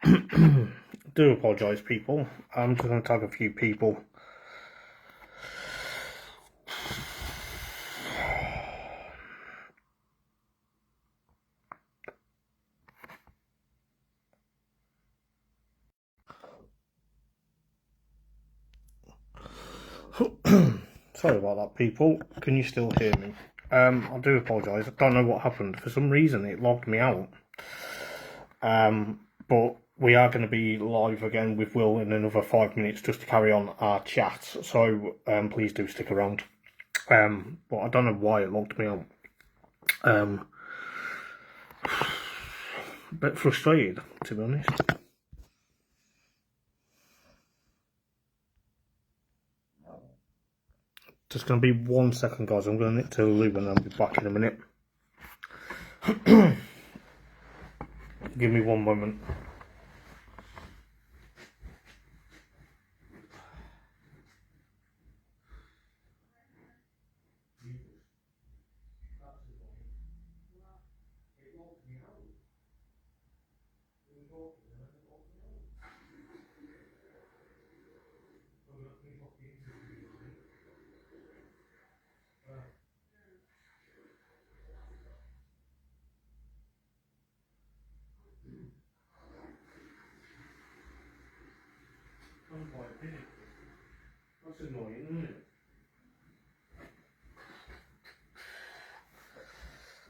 Do apologise, people. I'm just going to tag a few people. Sorry about that, people. Can you still hear me? I do apologise. I don't know what happened. For some reason, it logged me out. But we are going to be live again with Will in another 5 minutes just to carry on our chat. So please do stick around. But I don't know why it logged me out. A bit frustrated, to be honest. Just going to be 1 second, guys. I'm going to nip to the loo and I'll be back in a minute. Give me 1 moment. That's annoying,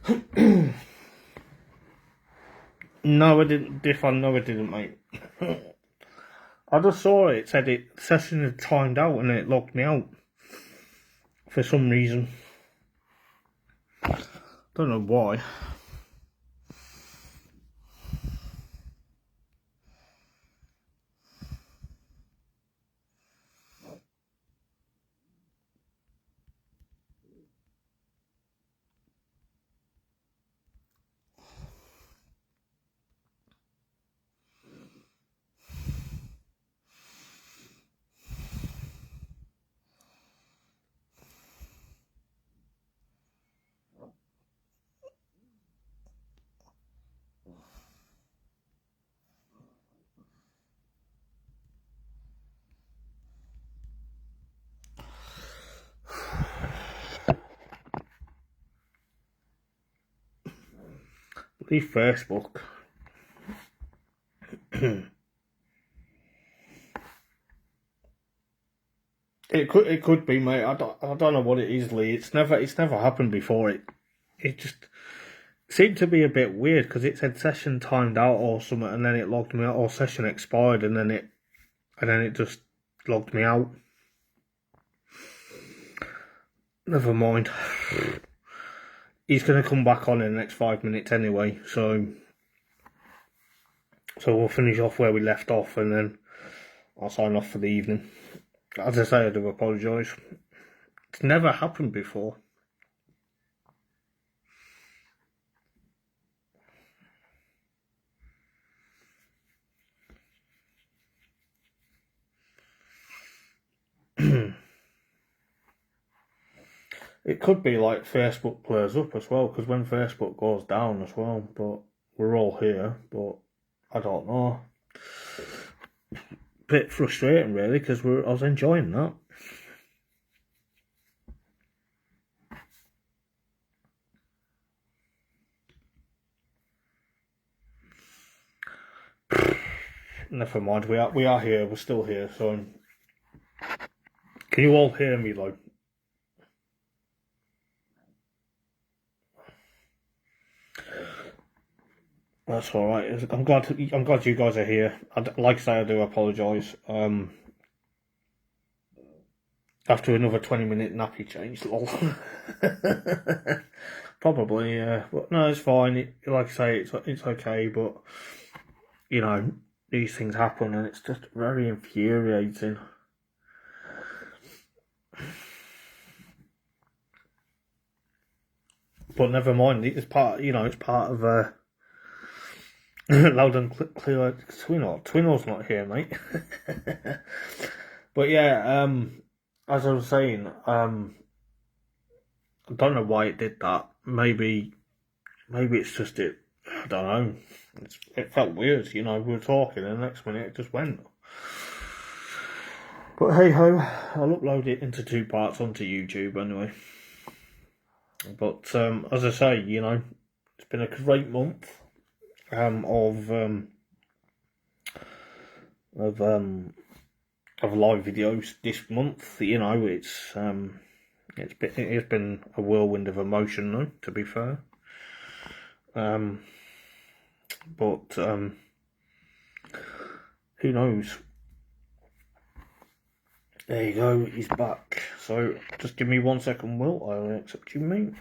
isn't it? No, I didn't, Diff, I know I didn't, mate. I just saw it said it session had timed out and it locked me out. For some reason. Don't know why. Leave Facebook. It could be, mate. I don't know what it is, Lee. It's never happened before. It just seemed to be a bit weird because it said session timed out or something, and then it logged me out, or session expired, and then it just logged me out. Never mind. He's going to come back on in the next 5 minutes anyway, so we'll finish off where we left off, and then I'll sign off for the evening. As I say, I do apologise. It's never happened before. It could be like Facebook plays up as well, because when Facebook goes down as well, but we're all here, but I don't know. Bit frustrating, really, because I was enjoying that. Never mind, we are here, we're still here, so... Can you all hear me, though? That's all right. I'm glad you guys are here. Like I say, I do apologise. After another 20-minute nappy change, lol. Probably, yeah. But no, it's fine. Like I say, it's okay. But you know, these things happen, and it's just very infuriating. But never mind. It's part. It's part of. Loud and clear. Twino's not here, mate. But yeah, as I was saying, I don't know why it did that. Maybe it's just it. I don't know. It felt weird, we were talking, and the next minute it just went. But hey ho, I'll upload it into 2 parts onto YouTube anyway. But as I say, it's been a great month of live videos this month. It's been a whirlwind of emotion, though, to be fair. But who knows? There you go, he's back. So just give me 1 second, Will. I will accept you, mate.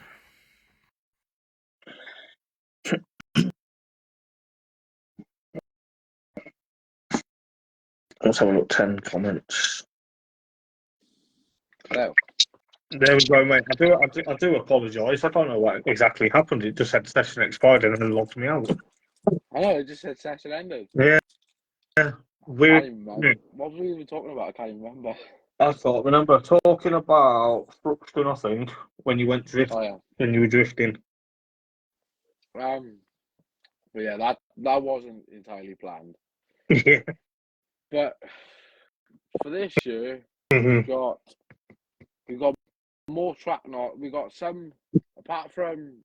Let's have a look. 10 comments. Hello. There we go, mate. I do apologise. I don't know what exactly happened. It just said session expired and then logged me out. I know, it just said session ended. Yeah. What were we even talking about? I can't even remember. Remember talking about Thruxton, I think, when you went drifting. Oh, yeah. When you were drifting. But yeah, that wasn't entirely planned. Yeah. But for this year, Mm-hmm. we've got more track knowledge. We got some, apart from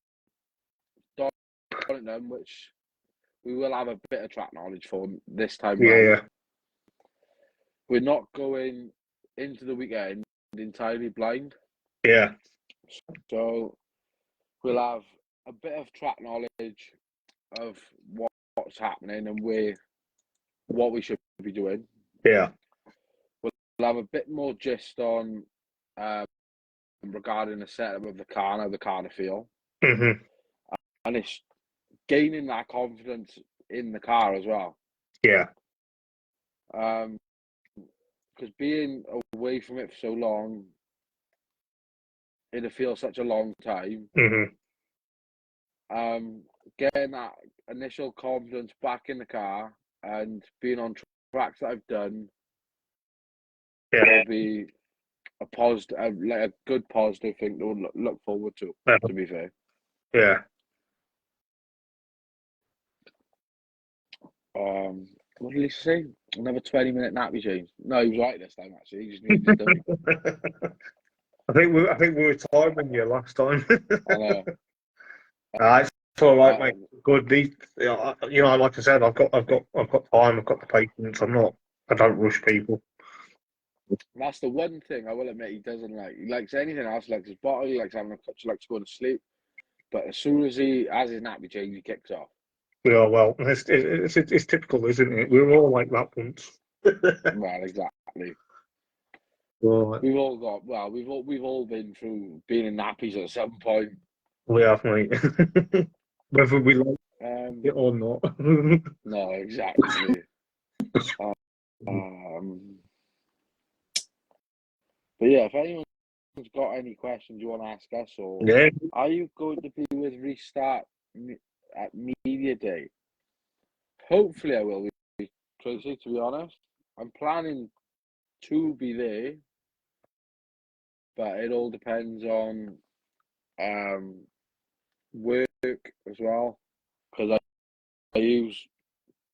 Donington, which we will have a bit of track knowledge for this time round. Yeah. We're not going into the weekend entirely blind. Yeah. So we'll have a bit of track knowledge of what's happening and what we should be doing. Yeah. We'll have a bit more gist on regarding the setup of the car and how the car to feel. Mm-hmm. And it's gaining that confidence in the car as well. Yeah. Because being away from it for so long, it'll feel such a long time. Mm-hmm. Getting that initial confidence back in the car and being on tracks that I've done will be a positive, like a good positive thing to look forward to. To be fair. Yeah. What did he say? Another 20-minute nappy change. No, he was right this time. Actually, he just needed to do it. I think we were timing you last time. I know. It's all right, mate. Good. Like I said, I've got time. I've got the patience. I don't rush people. That's the one thing I will admit he doesn't like. He likes anything else. He likes his bottle. He likes having a cup. He likes going to sleep. But as soon as he has his nappy change, he kicks off. Yeah, well, it's typical, isn't it? We were all like that once. Well, exactly. Right. We've all been through being in nappies at some point. We have, mate. Whether we like it or not. No, exactly. But yeah, if anyone's got any questions you want to ask us, or are you going to be with Restart at Media Day? Hopefully I will be, Tracy, to be honest. I'm planning to be there, but it all depends on work as well, because I use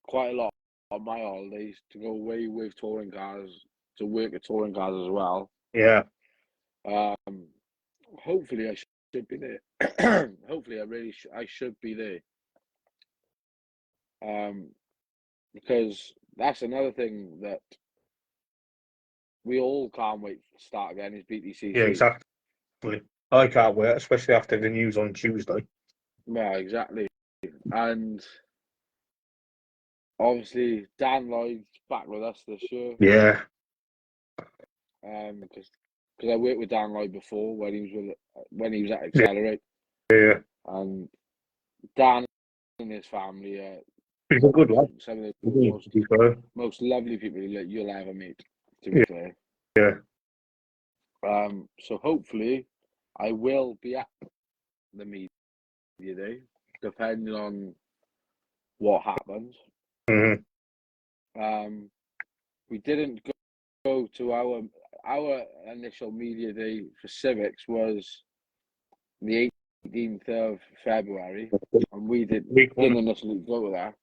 quite a lot on my holidays to go away with touring cars, to work at touring cars as well. Yeah. Hopefully I should be there. Hopefully I should be there. Because that's another thing that we all can't wait to start again is BTCC. Yeah, exactly. I can't wait, especially after the news on Tuesday. Yeah, exactly. And obviously Dan Lloyd's back with us this year. Yeah. Because I worked with Dan Lloyd before when he was at Accelerate. Yeah. And Dan and his family are He's a good lad. Some of the most lovely people you'll ever meet, to be fair. Yeah. So hopefully I will be at the Media Day, depending on what happens. Mm-hmm. We didn't go to our initial Media Day for Civics was the 18th of February, and we didn't initially go to that.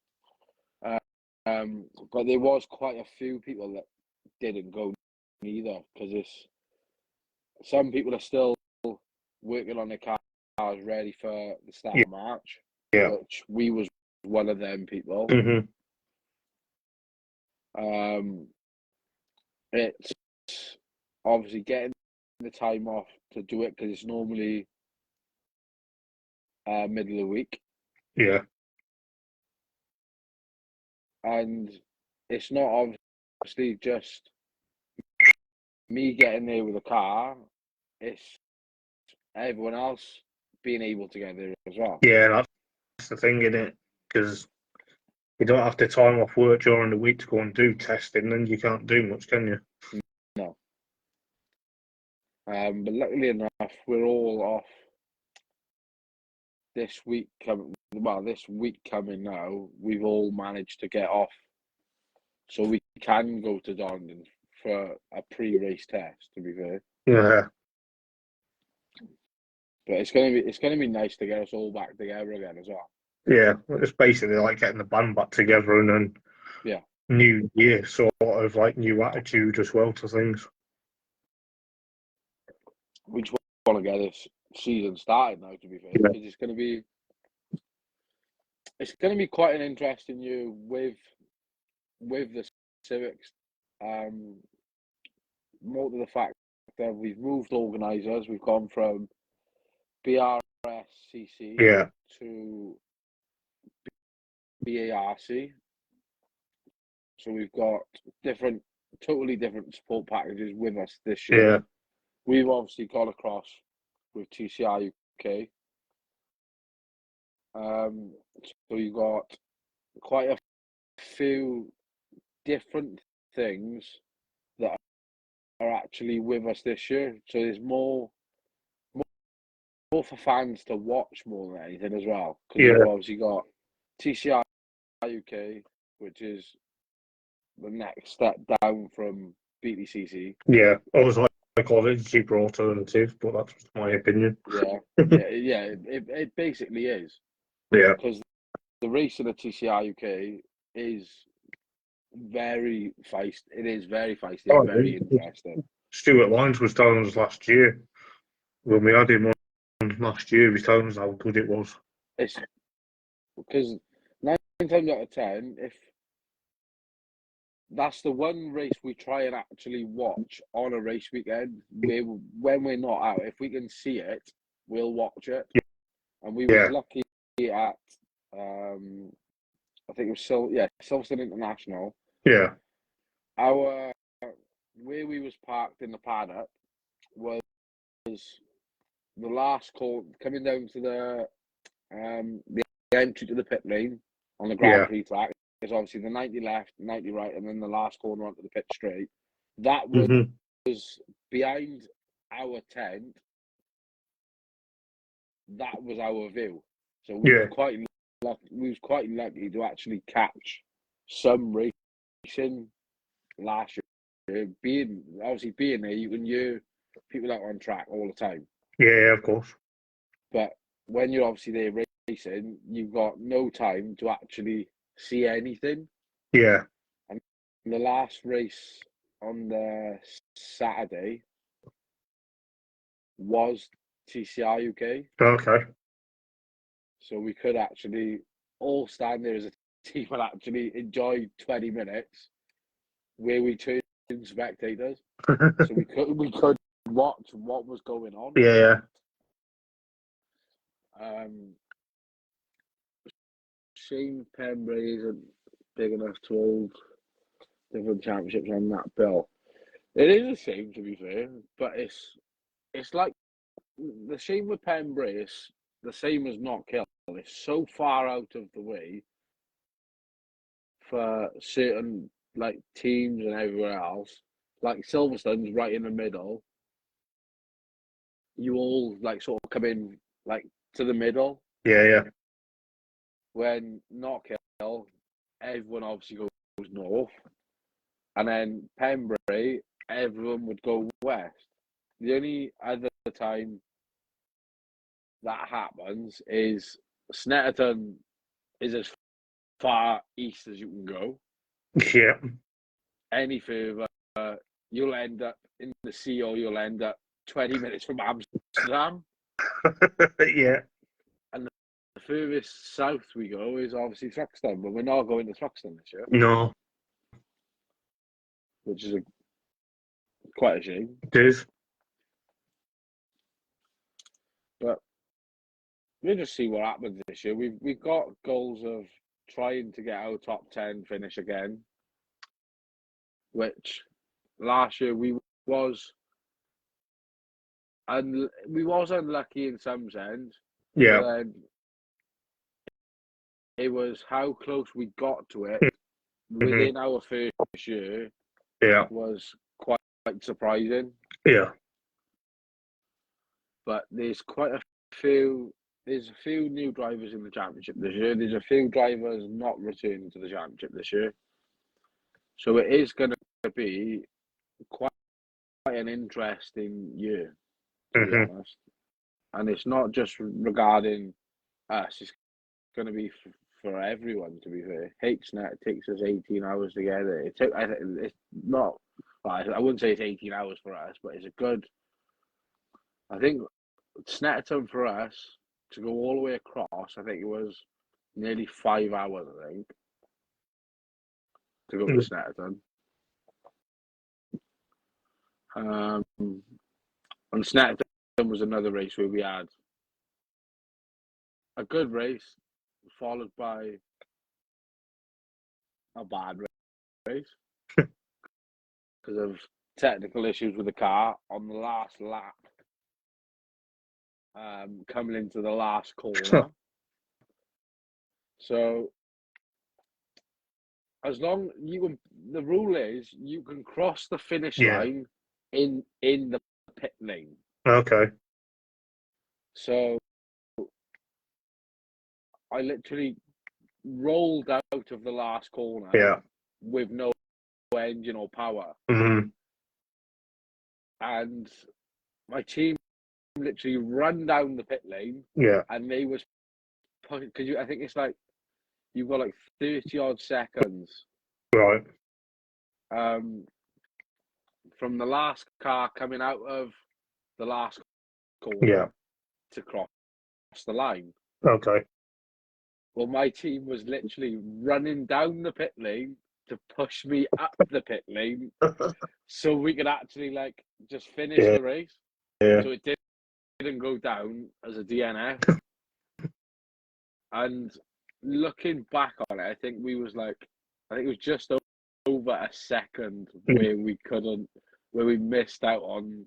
But there was quite a few people that didn't go either, because some people are still working on their cars ready for the start Yeah. of March, Yeah. which we was one of them people. Mm-hmm. It's obviously getting the time off to do it, because it's normally middle of the week, Yeah. and it's not obviously just me getting there with a car, it's everyone else being able to get there as well. Yeah, that's the thing, isn't it? Because you don't have to time off work during the week to go and do testing, then you can't do much, can you? No. But luckily enough, we're all off this week this week coming now, we've all managed to get off, so we can go to Dondon for a pre-race test, to be fair. Yeah. But it's gonna be nice to get us all back together again as well. Yeah. It's basically like getting the band back together and then Yeah. new year, sort of like new attitude as well to things. We just want to get this season started now, to be fair, Yeah. because it's gonna be quite an interesting year with the Civics. More to the fact that we've moved organisers, we've gone from BRSCC Yeah. to BARC. So we've got totally different support packages with us this year. Yeah. We've obviously gone across with TCR UK. So you've got quite a few different things that are actually with us this year. So there's more for fans to watch more than anything as well. Because Yeah. you've obviously got TCR UK, which is the next step down from BTCC. Yeah. I call it a cheaper alternative, but that's just my opinion. Yeah, it basically is. Yeah. Because the racing at TCR UK is very feisty. It is very feisty and very interesting. Stuart Lyons was telling us last year when we had him on last year. He was telling us how good it was. It's because 9 times out of 10, if that's the one race we try and actually watch on a race weekend, when we're not out, if we can see it, we'll watch it. And we was lucky at I think it was Silverstone International. Yeah. Where we was parked in the paddock was the last call coming down to the entry to the pit lane on the Grand Prix track. There's obviously the 90 left, 90 right, and then the last corner onto the pit straight. That was behind our tent. That was our view. So we was quite lucky to actually catch some racing last year. Being there, you can hear people out on track all the time. Yeah, of course. But when you're obviously there racing, you've got no time to actually see anything. Yeah. And the last race on the Saturday was TCR UK. Okay. So we could actually all stand there as a team and actually enjoy 20 minutes where we turned spectators. So we could watch what was going on. Yeah. Shane Pembrey isn't big enough to hold different championships on that bill. It is a shame, to be fair, but it's like the shame with Pembrey is the same as Not Kill. It's so far out of the way for certain like teams and everywhere else. Like Silverstone's right in the middle. You all like sort of come in like to the middle. Yeah. When Not Kill, everyone obviously goes north, and then Pembrey, everyone would go west. The only other time that happens is Snetterton is as far east as you can go. Yeah. Any further, you'll end up in the sea, or you'll end up 20 minutes from Amsterdam. Yeah. And the furthest south we go is obviously Thruxton, but we're not going to Thruxton this year, No. which is quite a shame. It is. But we'll just see what happens this year. We've got goals of trying to get our top 10 finish again, which last year we was unlucky in some sense. Yeah. But then it was how close we got to it within our first year. Yeah. Was quite surprising. Yeah. But there's a few new drivers in the championship this year. There's a few drivers not returning to the championship this year. So it is going to be quite an interesting year, to be honest. And it's not just regarding us. It's going to be for everyone, to be fair. HNet takes us 18 hours to get it. It's not, I wouldn't say it's 18 hours for us, but it's a good, I think Snetterton for us to go all the way across, I think it was nearly 5 hours, I think, to go to Snetterton. And Snetterton was another race where we had a good race, followed by a bad race because of technical issues with the car on the last lap, coming into the last corner. So as long the rule is you can cross the finish line in the pit lane. Okay. So I literally rolled out of the last corner with no engine or power. And my team literally run down the pit lane. And they was because I think it's like you've got like 30 odd seconds. Right. From the last car coming out of the last corner to cross the line. Okay. Well, my team was literally running down the pit lane to push me up the pit lane so we could actually like just finish the race. So it didn't go down as a DNF. And looking back on it, I think it was just over a second where we missed out on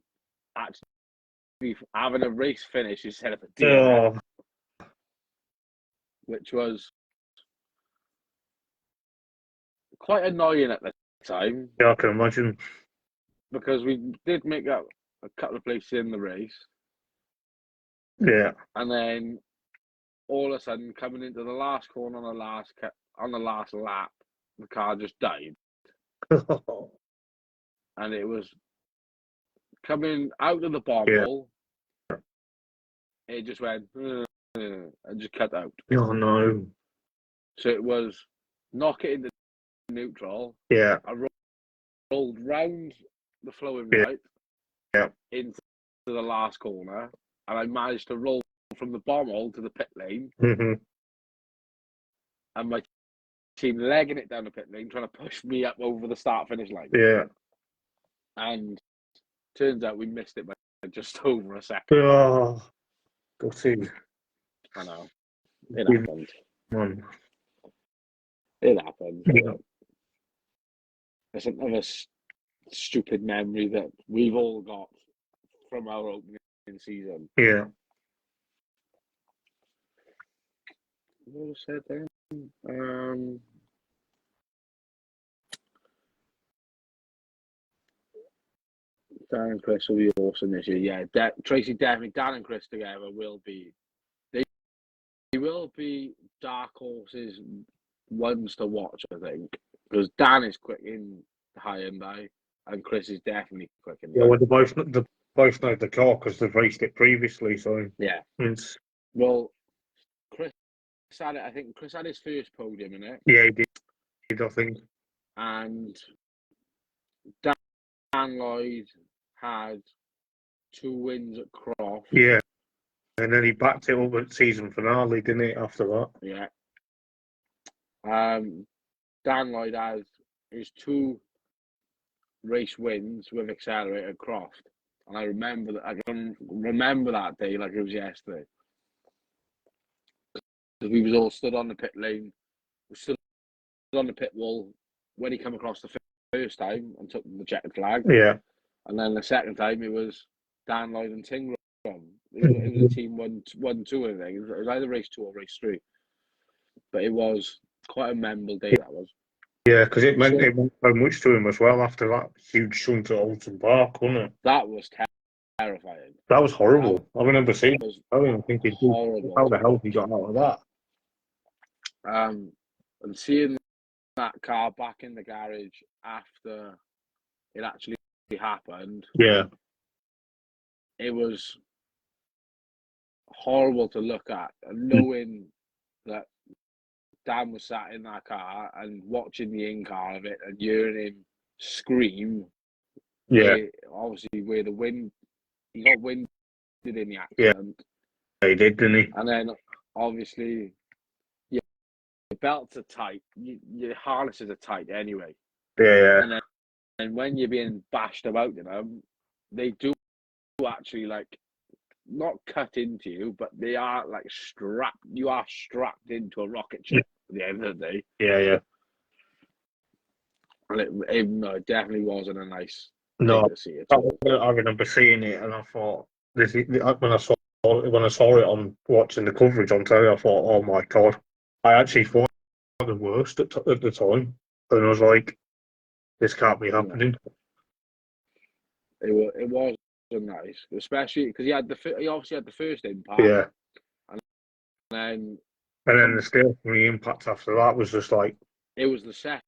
actually having a race finish instead of a DNF. Which was quite annoying at the time. Yeah, I can imagine. Because we did make up a couple of places in the race. Yeah. And then all of a sudden, coming into the last corner on the last lap, the car just died. And it was coming out of the bottle. It just went and just cut out. Oh no! So it was knock it into neutral. Yeah. I rolled round the flowing right. Into the last corner, and I managed to roll from the bomb hole to the pit lane. And my team legging it down the pit lane, trying to push me up over the start finish line. Yeah. And turns out we missed it by just over a second. Oh, got him. I know. It happened. It happened. Yeah. It's another stupid memory that we've all got from our opening season. Yeah. What was said then? Dan and Chris will be awesome this year. Yeah, Tracy, definitely. Dan and Chris together will be. They will be dark horses, ones to watch. I think because Dan is quick in high and high, and Chris is definitely quick in. Yeah, well, they both know the car because they've raced it previously. So yeah. Well, Chris had it. I think Chris had his first podium in it. Yeah, he did. I think. and Dan Lloyd had 2 wins at Croft. Yeah. And then he backed it up at season finale, didn't he, after that? Yeah. Dan Lloyd has his 2 race wins with Accelerator at Croft. And I can remember that day like it was yesterday. Because we was all stood on the pit lane. We stood on the pit wall when he came across the first time and took the checkered flag. Yeah. And then the second time it was Dan Lloyd and Ting. It was a team 1-2, I think. It was either race 2 or race 3. But it was quite a memorable day, that was. Yeah, because it meant so much to him as well after that huge shunt at Alton Park, wasn't it? That was terrifying. That was horrible. I remember seeing it. I remember thinking, horrible. how the hell he got out of that? And seeing that car back in the garage after it actually happened, Yeah. it was horrible to look at. And knowing that Dan was sat in that car and watching the in-car of it and hearing him scream. Yeah. Obviously, where the wind, he got winded in the accident. Yeah, he did, didn't he? And then, obviously, your belts are tight. Your harnesses are tight anyway. Yeah. And when you're being bashed about in them, they do actually, like, not cut into you, but they are, like, strapped. You are strapped into a rocket ship at the end of the day. Yeah. And it definitely wasn't a nice No, thing to see at all. I remember seeing it, and I thought when I saw it on watching the coverage on telly, I thought, oh my god! I actually thought the worst at the time, and I was like, this can't be happening. It wasn't nice, especially because he obviously had the first impact. Yeah, and then the scale from the impact after that was just like it was the second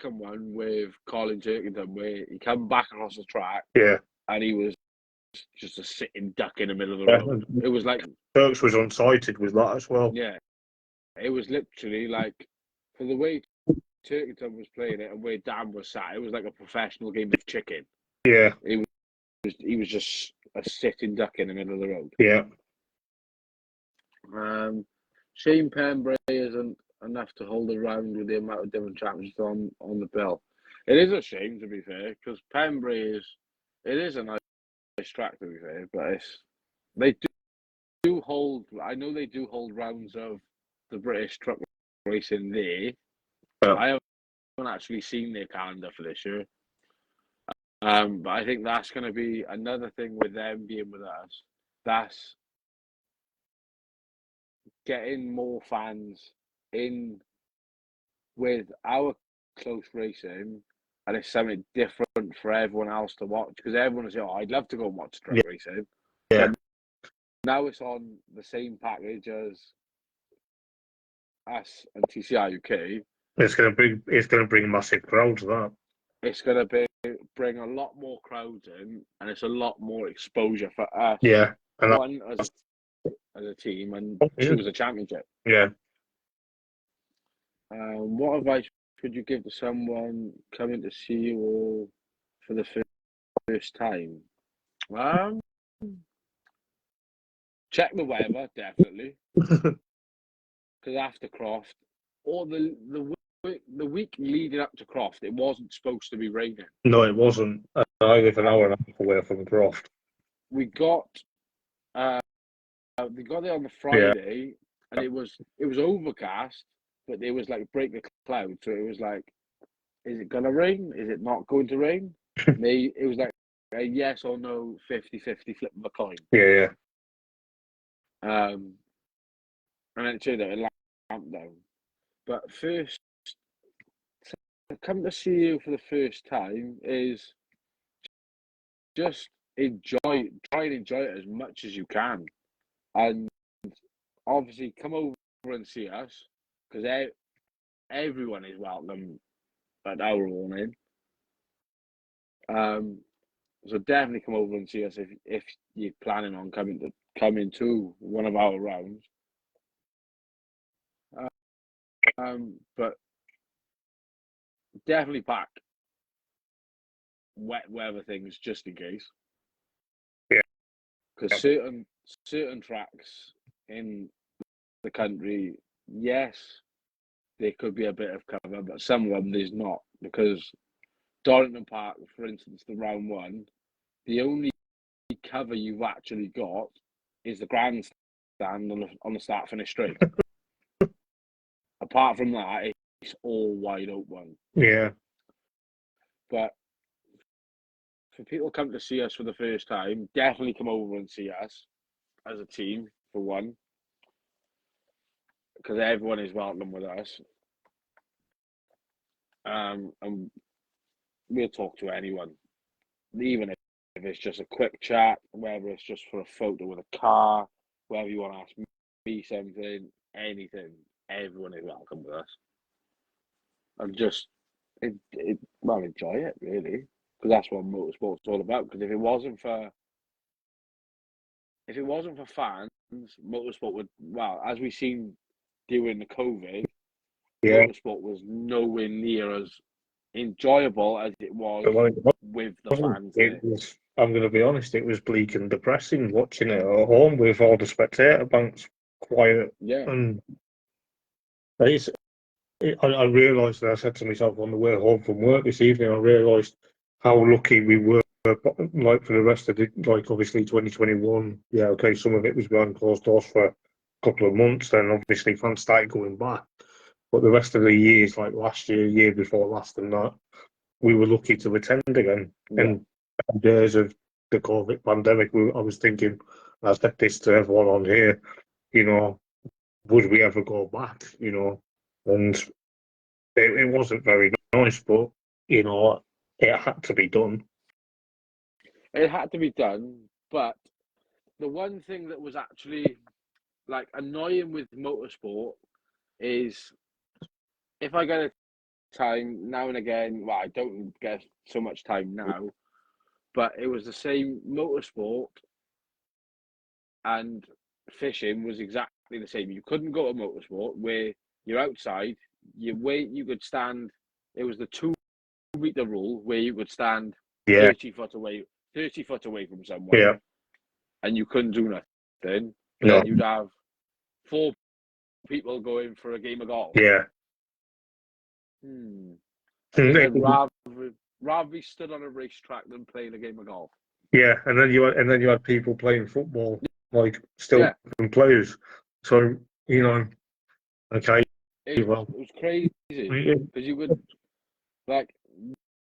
one with Colin Turkington where he came back across the track. Yeah, and he was just a sitting duck in the middle of the road. It was like Turks was unsighted with that as well. Yeah, it was literally like, for the way Turkington was playing it and where Dan was sat, it was like a professional game of chicken. Yeah, he was just a sitting duck in the middle of the road. Yeah. Shane Pembrey isn't enough to hold a round with the amount of different championships on the bill. It is a shame, to be fair, because Pembrey is a nice track, to be fair, but they do hold. I know they do hold rounds of the British truck racing there. Yeah. I haven't actually seen their calendar for this year. But I think that's going to be another thing with them being with us. That's getting more fans in with our close racing, and it's something different for everyone else to watch, because everyone is, I'd love to go and watch truck racing. Yeah. But now it's on the same package as us and TCR UK. It's gonna bring massive crowds. That it's going to bring a lot more crowds in, and it's a lot more exposure for us. Yeah, and one as a team, and two as a championship. Yeah. What advice could you give to someone coming to see you all for the first time? Check the weather, definitely, because after Croft, or the week leading up to Croft, it wasn't supposed to be raining. No, it wasn't. I live an hour and a half away from Croft. We got there on the Friday, and it was overcast, but there was like break the cloud, so it was like, is it gonna rain? Is it not going to rain? It was like a yes or no 50-50 flip of a coin. Yeah. And then it turned out it lamped down. But first, to come to see you for the first time is just try and enjoy it as much as you can, and obviously come over and see us, because everyone is welcome at our awning. So definitely come over and see us if you're planning on coming to one of our rounds. But definitely pack wet weather things just in case. Yeah. Because certain tracks in the country, yes, there could be a bit of cover, but some of them there's not. Because Donington Park, for instance, the round one, the only cover you've actually got is the grandstand on the start finish straight. Apart from that, it's all wide open. Yeah. But for people come to see us for the first time, definitely come over and see us as a team, for one. Because everyone is welcome with us. And we'll talk to anyone. Even if it's just a quick chat, whether it's just for a photo with a car, whether you want to ask me something, anything, everyone is welcome with us. And just, enjoy it, really. Because that's what motorsport's all about. Because if it wasn't for fans, motorsport would, well, as we've seen during the COVID, motorsport was nowhere near as enjoyable as it was with the fans. I'm going to be honest, it was bleak and depressing watching it at home with all the spectator banks quiet. Yeah. And I realised that I said to myself on the way home from work this evening, I realised how lucky we were, like for the rest of it, like obviously 2021, yeah, okay, some of it was behind closed doors for a couple of months, then obviously fans started going back. But the rest of the years, like last year before last and that, we were lucky to attend again. Yeah. And days of the COVID pandemic, I was thinking, I said this to everyone on here, would we ever go back, And it wasn't very nice, but, it had to be done. It had to be done, but the one thing that was actually like annoying with motorsport is if I get a time now and again, well, I don't get so much time now, but it was the same. Motorsport and fishing was exactly the same. You couldn't go to motorsport where you're outside, you could stand. It was the 2 meter rule where you could stand 30 foot away from someone. Yeah. And you couldn't do nothing. But No. then you'd have 4 people going for a game of golf. Yeah. I'd rather be stood on a racetrack than playing a game of golf. Yeah, and then you had people playing football, like still players. So okay, it was crazy because you would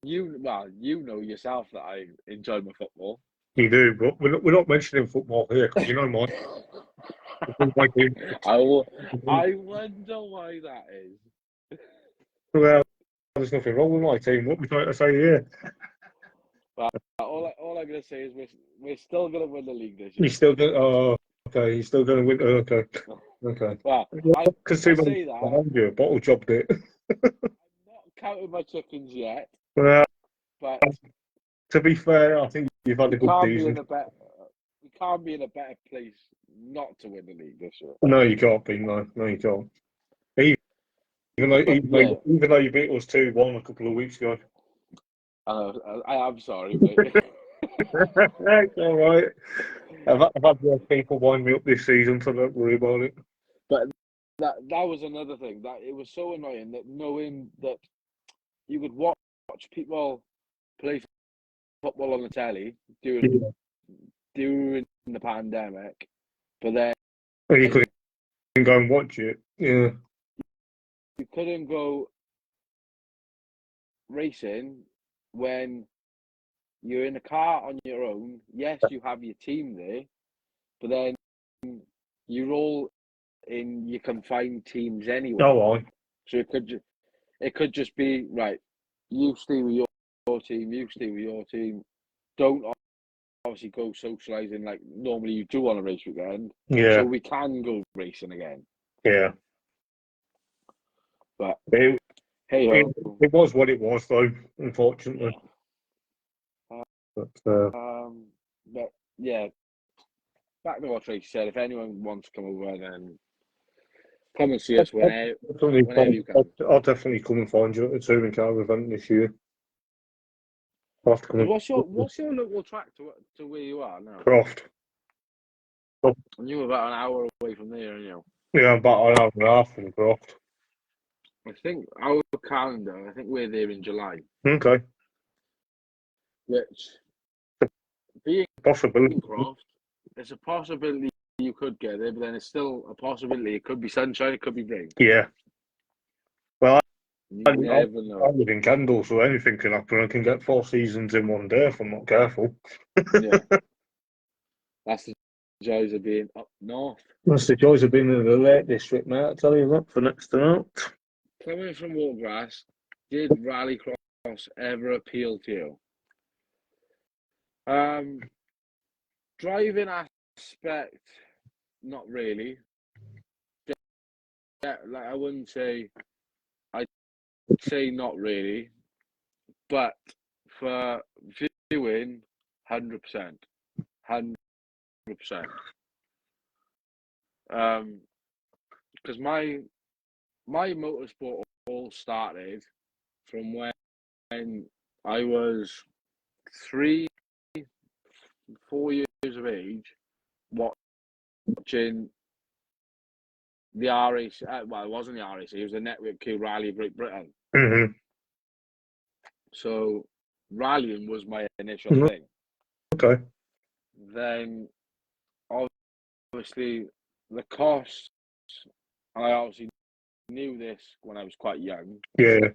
you know yourself that I enjoy my football. You do, but we're not mentioning football here because Mike. I wonder why that is. Well, there's nothing wrong with my team. What we trying to say here? But all I'm gonna say is we're still gonna win the league this year. You're still going. Oh, okay. You're still going to win. Okay. Okay. Well, I say that. You bottle jobbed it. I'm not counting my chickens yet. Well, but to be fair, I think you've had a good season. We can't be in a better place not to win the league this year. No, you can't be. No, you can't. Even though you beat us 2-1 a couple of weeks ago. I am sorry, mate. It's all right. I've had more people wind me up this season, so don't worry about it. But that was another thing. That it was so annoying that knowing that you could watch people play football on the telly during the pandemic, but then you couldn't go and watch it. Yeah. You couldn't go racing when you're in a car on your own. Yes, you have your team there, but then you're all in your confined teams anyway. Oh, so it could just be right. You stay with your team. You stay with your team. Don't obviously go socialising like normally you do on a race weekend. Yeah. So we can go racing again. Yeah. But it was what it was, though. Unfortunately. Yeah. But yeah. Back to what Tracy said. If anyone wants to come over, then Come and see us whenever you can. I'll definitely come and find you at the touring car event this year. I'll have to come. What's your local track to where you are now? Croft. And you're about an hour away from there, aren't you? Yeah, I'm about an hour and a half from Croft. I think our calendar, I think we're there in July. Okay. Which, being Possibility. in Croft, it's a possibility you could get there, but then it's still a possibility. It could be sunshine, it could be rain. Yeah. Well, You I never know. live in Kendal, so anything can happen. I can get 4 seasons in one day if I'm not careful. Yeah. That's the joys of being up north. That's the joys of being in the Lake District, mate. I tell you that for next to that. Coming from Watergrass, did rallycross ever appeal to you? Driving aspect, not really. Yeah, like I wouldn't say. I'd say not really, but for viewing, 100%, 100%. Because my motorsport all started from when I was 3, 4 years of age, watching the RAC. Well, it wasn't the RAC; it was the Network Q Rally of Great Britain. Mm-hmm. So rallying was my initial thing. Okay. Then, obviously, the costs. I obviously knew this when I was quite young. Yeah.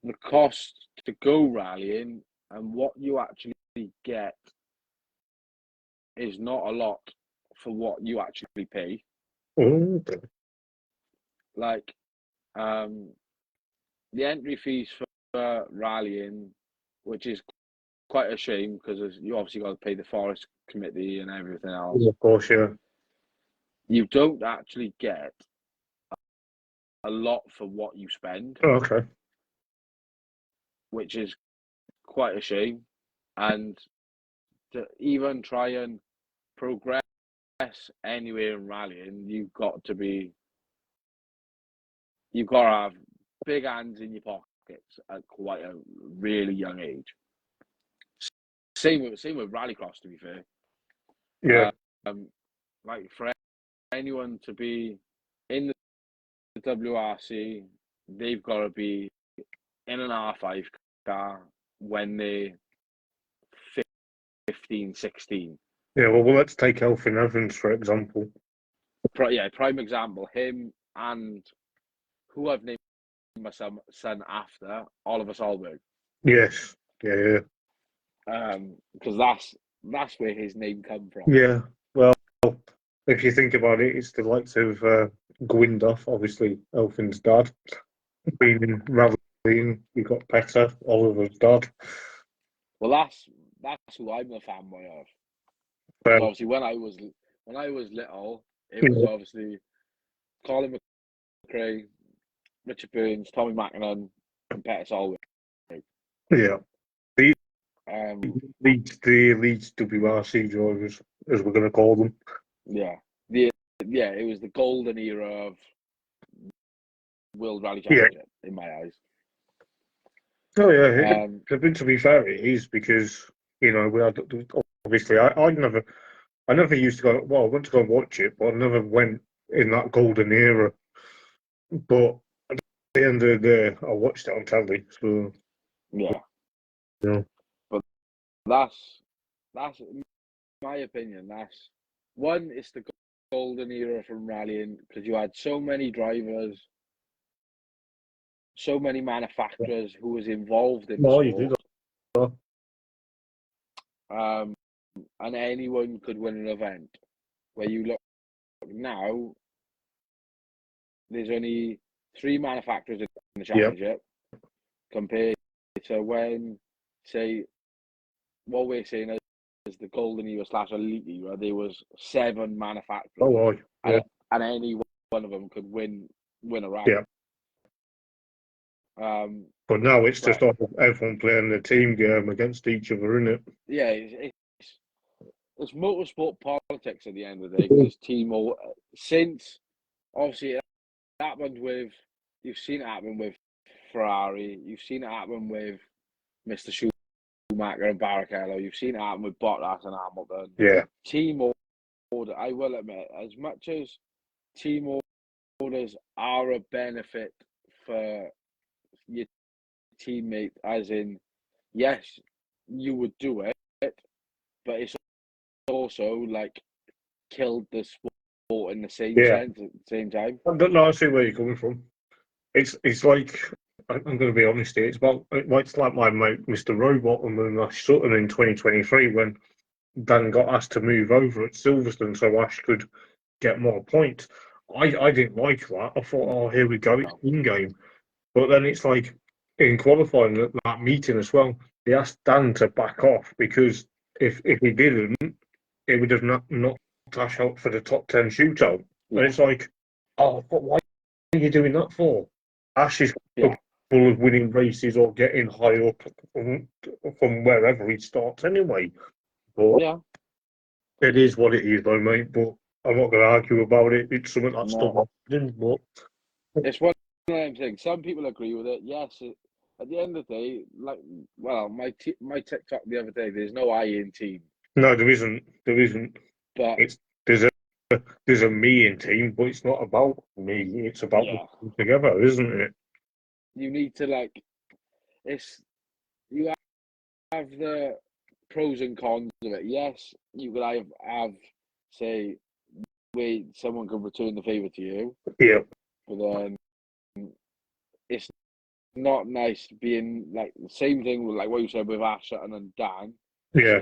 The cost to go rallying and what you actually get is not a lot for what you actually pay. Okay. Like, the entry fees for rallying, which is quite a shame because you obviously got to pay the forest committee and everything else. Of course, yeah. You don't actually get a lot for what you spend. Oh, okay. Which is quite a shame. And to even try and progress anywhere in rallying, you've got to have big hands in your pockets at quite a really young age. Same with rallycross, to be fair. Yeah. Like for anyone to be in the WRC, they've got to be in an R5 car when they're 15, 16. Yeah, well, let's take Elfyn Evans, for example. Prime example, him and who I've named my son after, Oliver Solberg. Yes. Yeah. Because that's where his name come from. Yeah. Well, if you think about it, it's the likes of Gwyndoff, obviously Elfyn's dad. Being in rallying, you've got Petter, Oliver's dad. Well, that's who I'm a fanboy of. Because obviously, when I was little, it was obviously Colin McRae, Richard Burns, Tommy McKinnon, and Petter Solberg. Yeah. The Leeds WRC drivers, as we're going to call them. Yeah. It was the golden era of World Rally Championship, in my eyes. Oh, yeah. To be fair, it is because, we had, obviously, I never used to go, well, I went to go and watch it, but I never went in that golden era. But at the end of the day, I watched it on telly, so... Yeah. But that's in my opinion, it's the golden era from rallying because you had so many drivers, so many manufacturers who was involved in the sport. You did. And anyone could win an event. Where you look now, there's only 3 manufacturers in the championship compared to when, say, what we're saying is the golden era / elite era, there was 7 manufacturers. And any one of them could win a rally. Yeah. But now it's just everyone playing the team game against each other, isn't it? Yeah, it's motorsport politics at the end of the day because team since obviously happened with. You've seen it happen with Ferrari. You've seen it happen with Mr. Schumacher and Barrichello. You've seen it happen with Bottas and Hamilton. Yeah. Team order. I will admit, as much as team orders are a benefit for your teammate, as in, yes, you would do it, but it's also like killed the sport in the same sense at the same time. I see where you're coming from. It's like, I'm going to be honest here, it's like my mate Mr. Robot and Ash Sutton in 2023 when Dan got asked to move over at Silverstone so Ash could get more points. I didn't like that. I thought, oh, here we go, it's in game. But then it's like in qualifying at that meeting as well, they asked Dan to back off because if he didn't, it would have not Ash out for the top 10 shootout. And it's like, oh, but why are you doing that for? Ash is capable of winning races or getting high up from wherever he starts anyway. But it is what it is, though, mate. But I'm not going to argue about it. It's something that's still happening. But it's one of them things. Some people agree with it. Yes, at the end of the day, like, well, my TikTok the other day, there's no I in team. No, there isn't. There isn't. But there's a me in team, but it's not about me. It's about together, isn't it? You need to you have the pros and cons of it. Yes, you could have say, wait, someone could return the favour to you. Yeah. But then it's not nice being like the same thing with like what you said with Ash Sutton and Dan. Yeah.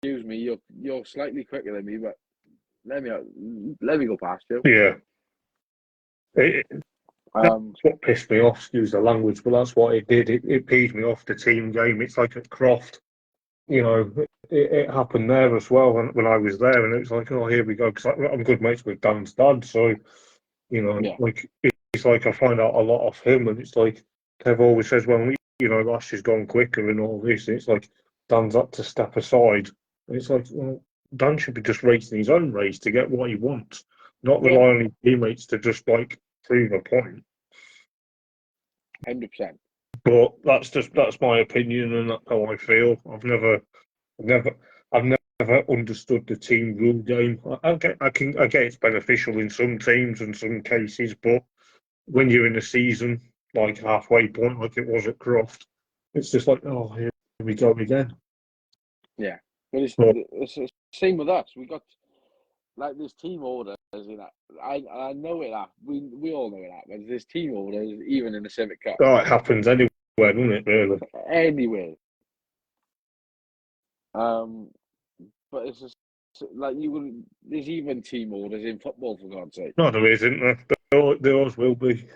Excuse me, you're slightly quicker than me, but let me go past you. Yeah. That's what pissed me off, excuse the language, but that's what it did. It peed me off the team game. It's like at Croft, you know, it happened there as well when I was there, and it was like, oh, here we go, because I'm good mates with Dan's dad, so, you know, like, it's like I find out a lot of him, and it's like, Kev always says, well, you know, Ash has gone quicker and all this, and it's like, Dan's up to step aside, and it's like, well, Dan should be just racing his own race to get what he wants, not rely on his teammates to just, like, prove a point. 100%. But that's my opinion, and that's how I feel. I've never understood the team rule game. I get it's beneficial in some teams and some cases, but when you're in a season like halfway point, like it was at Croft, it's just like, oh, here we go again. Yeah, but it's the same with us. We got like this team orders. You know, I know it. We all know it happens. There's team orders even in the Civic Cup. Oh, it happens anywhere, doesn't it? Really, anywhere. But it's just like there's even team orders in football, for God's sake. No, there isn't. There always will be.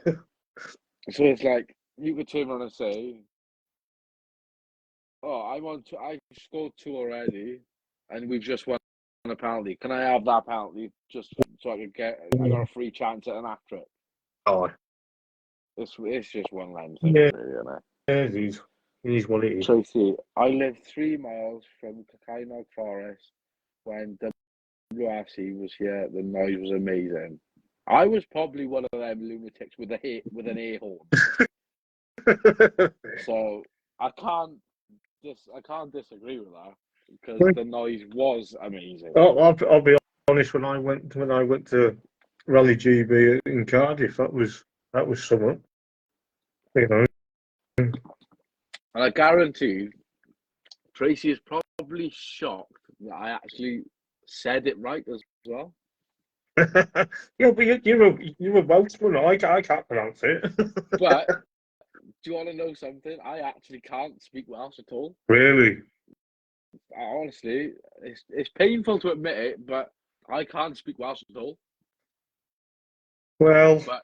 So it's like you could turn around and say, "Oh, I scored 2 already, and we've just won a penalty. Can I have that penalty just so I could I got a free chance at an hat-trick?" Oh, it's just one line thing, really, it is. It is what it is. Tracy, I lived 3 miles from Cacainaug Forest when WRC was here. The noise was amazing. I was probably one of them lunatics with an air horn. So I can't disagree with that because the noise was amazing. I'll be honest. When I went to Rally GB in Cardiff, that was something. You know. And I guarantee Tracy is probably shocked that I actually said it right as well. Yeah, but you're a Welshman. I can't pronounce it. But do you want to know something? I actually can't speak Welsh at all. Really? Honestly, it's painful to admit it, but I can't speak Welsh at all. Well, but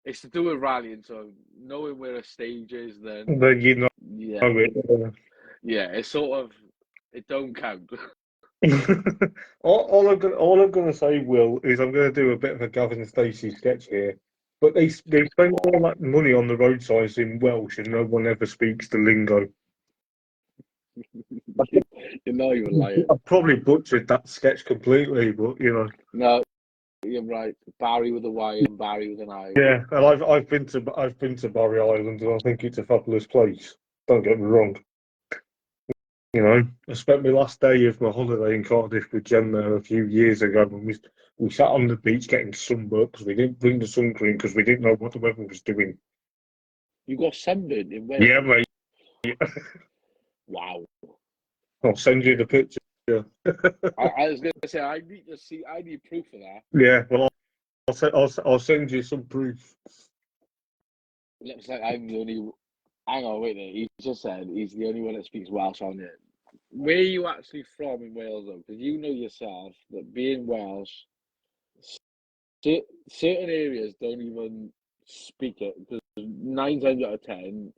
it's to do with rallying, so knowing where a stage is, then you know, it's sort of it don't count. all I'm gonna say, Will, is I'm gonna do a bit of a Gavin Stacey sketch here. But they spend all that money on the road signs in Welsh, and no one ever speaks the lingo. You're not even lying. I probably butchered that sketch completely, but you know. No, you're right. Barry with a Y and Barry with an I. Yeah, and I've been to Barry Island, and I think it's a fabulous place. Don't get me wrong. You know, I spent my last day of my holiday in Cardiff with Jen there a few years ago, and we sat on the beach getting sunburnt because we didn't bring the sun cream because we didn't know what the weather was doing. You got sunburned in Wales? Yeah, mate. Wow. I'll send you the picture. I was going to say, I need proof of that. Yeah, well, I'll send you some proof. Looks like I'm the only. Hang on, wait there. He just said he's the only one that speaks Welsh on it. Where are you actually from in Wales, though? Because you know yourself that being Welsh, certain areas don't even speak it. Because 9 times out of 10,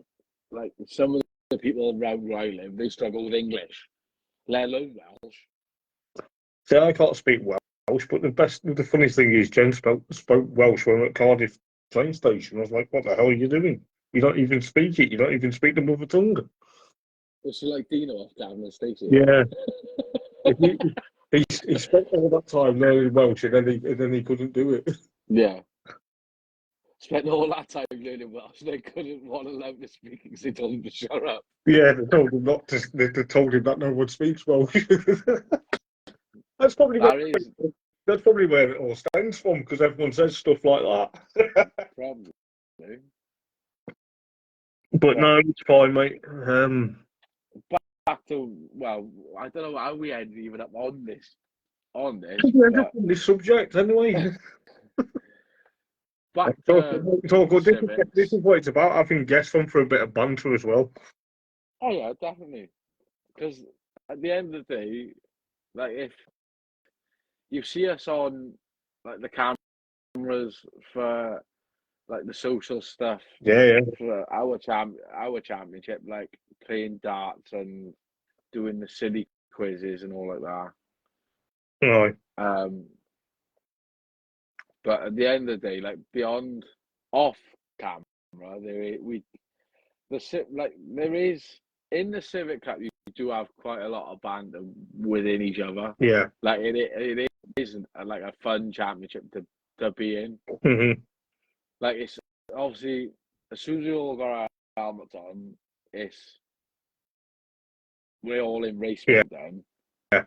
like some of the people around where I live, they struggle with English, let alone Welsh. See, I can't speak Welsh, but the funniest thing is Jen spoke Welsh when we were at Cardiff train station. I was like, what the hell are you doing? You don't even speak it. You don't even speak the mother tongue. It's like Dino off Gavin and Stacey. Yeah. He spent all that time learning Welsh, and then he couldn't do it. Yeah. Spent all that time learning Welsh. They couldn't want to allow to speak because they told him to shut up. Yeah, they told him not to. They told him that no one speaks Welsh. That's probably where it all stems from, because everyone says stuff like that. Probably. But no, it's fine, mate. Back to, well, I don't know how we ended even up on this. But this subject anyway. Back it's all good. Civics. This is what it's about, having guests on for a bit of banter as well. Oh yeah, definitely. Because at the end of the day, like if you see us on like the cameras for like the social stuff, Yeah. for our championship, like playing darts and doing the silly quizzes and all like that. Right. But at the end of the day, like beyond off camera, there is in the Civic Cup you do have quite a lot of banter within each other. Yeah. Like it is like a fun championship to be in. Mm-hmm. Like it's obviously as soon as we all got our helmets on, we're all in race mode then. Yeah.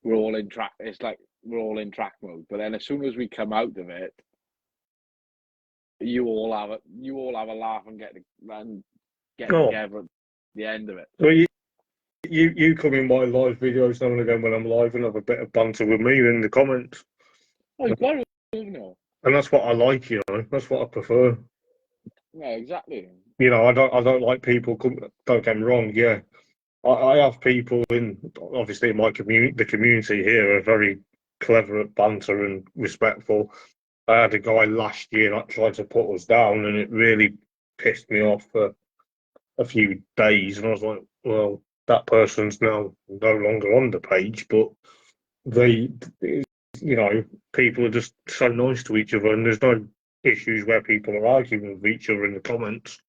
We're all in track. It's like we're all in track mode. But then as soon as we come out of it, you all have a laugh and get together at the end of it. Well, you come in my live videos now and again when I'm live and have a bit of banter with me in the comments. Oh, you got it, and that's what I like. That's what I prefer. Yeah, exactly. I don't like people. Don't get me wrong. Yeah, I have people obviously in my community. The community here are very clever at banter and respectful. I had a guy last year that tried to put us down, and it really pissed me off for a few days. And I was like, well, that person's now no longer on the page, but people are just so nice to each other, and there's no issues where people are arguing with each other in the comments.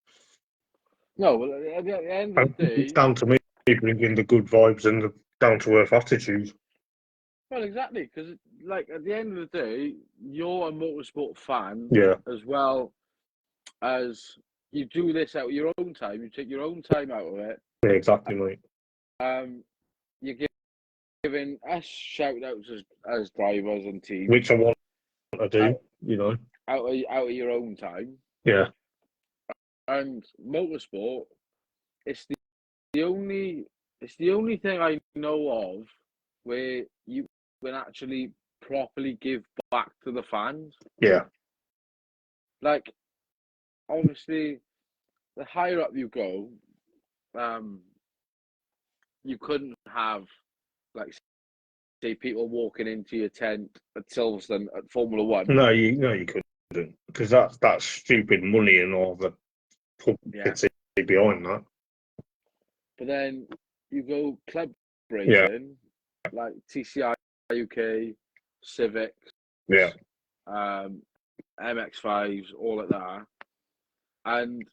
No, well, at the end of the day, it's down to me bringing the good vibes and the down to earth attitude. Well, exactly, because like at the end of the day, you're a motorsport fan, as well as you do this out of your own time. You take your own time out of it. Yeah, exactly, mate. You're giving us shout outs as drivers and teams, which I want to do. out of your own time. Yeah. And motorsport, it's the only thing I know of where you can actually properly give back to the fans. Yeah. Like, obviously, the higher up you go, you couldn't have, like, say, people walking into your tent at Silverstone at Formula One. No, you couldn't, because that's stupid money and all the publicity behind that. But then you go club racing, like TCI UK, Civic, MX5s, all like that. And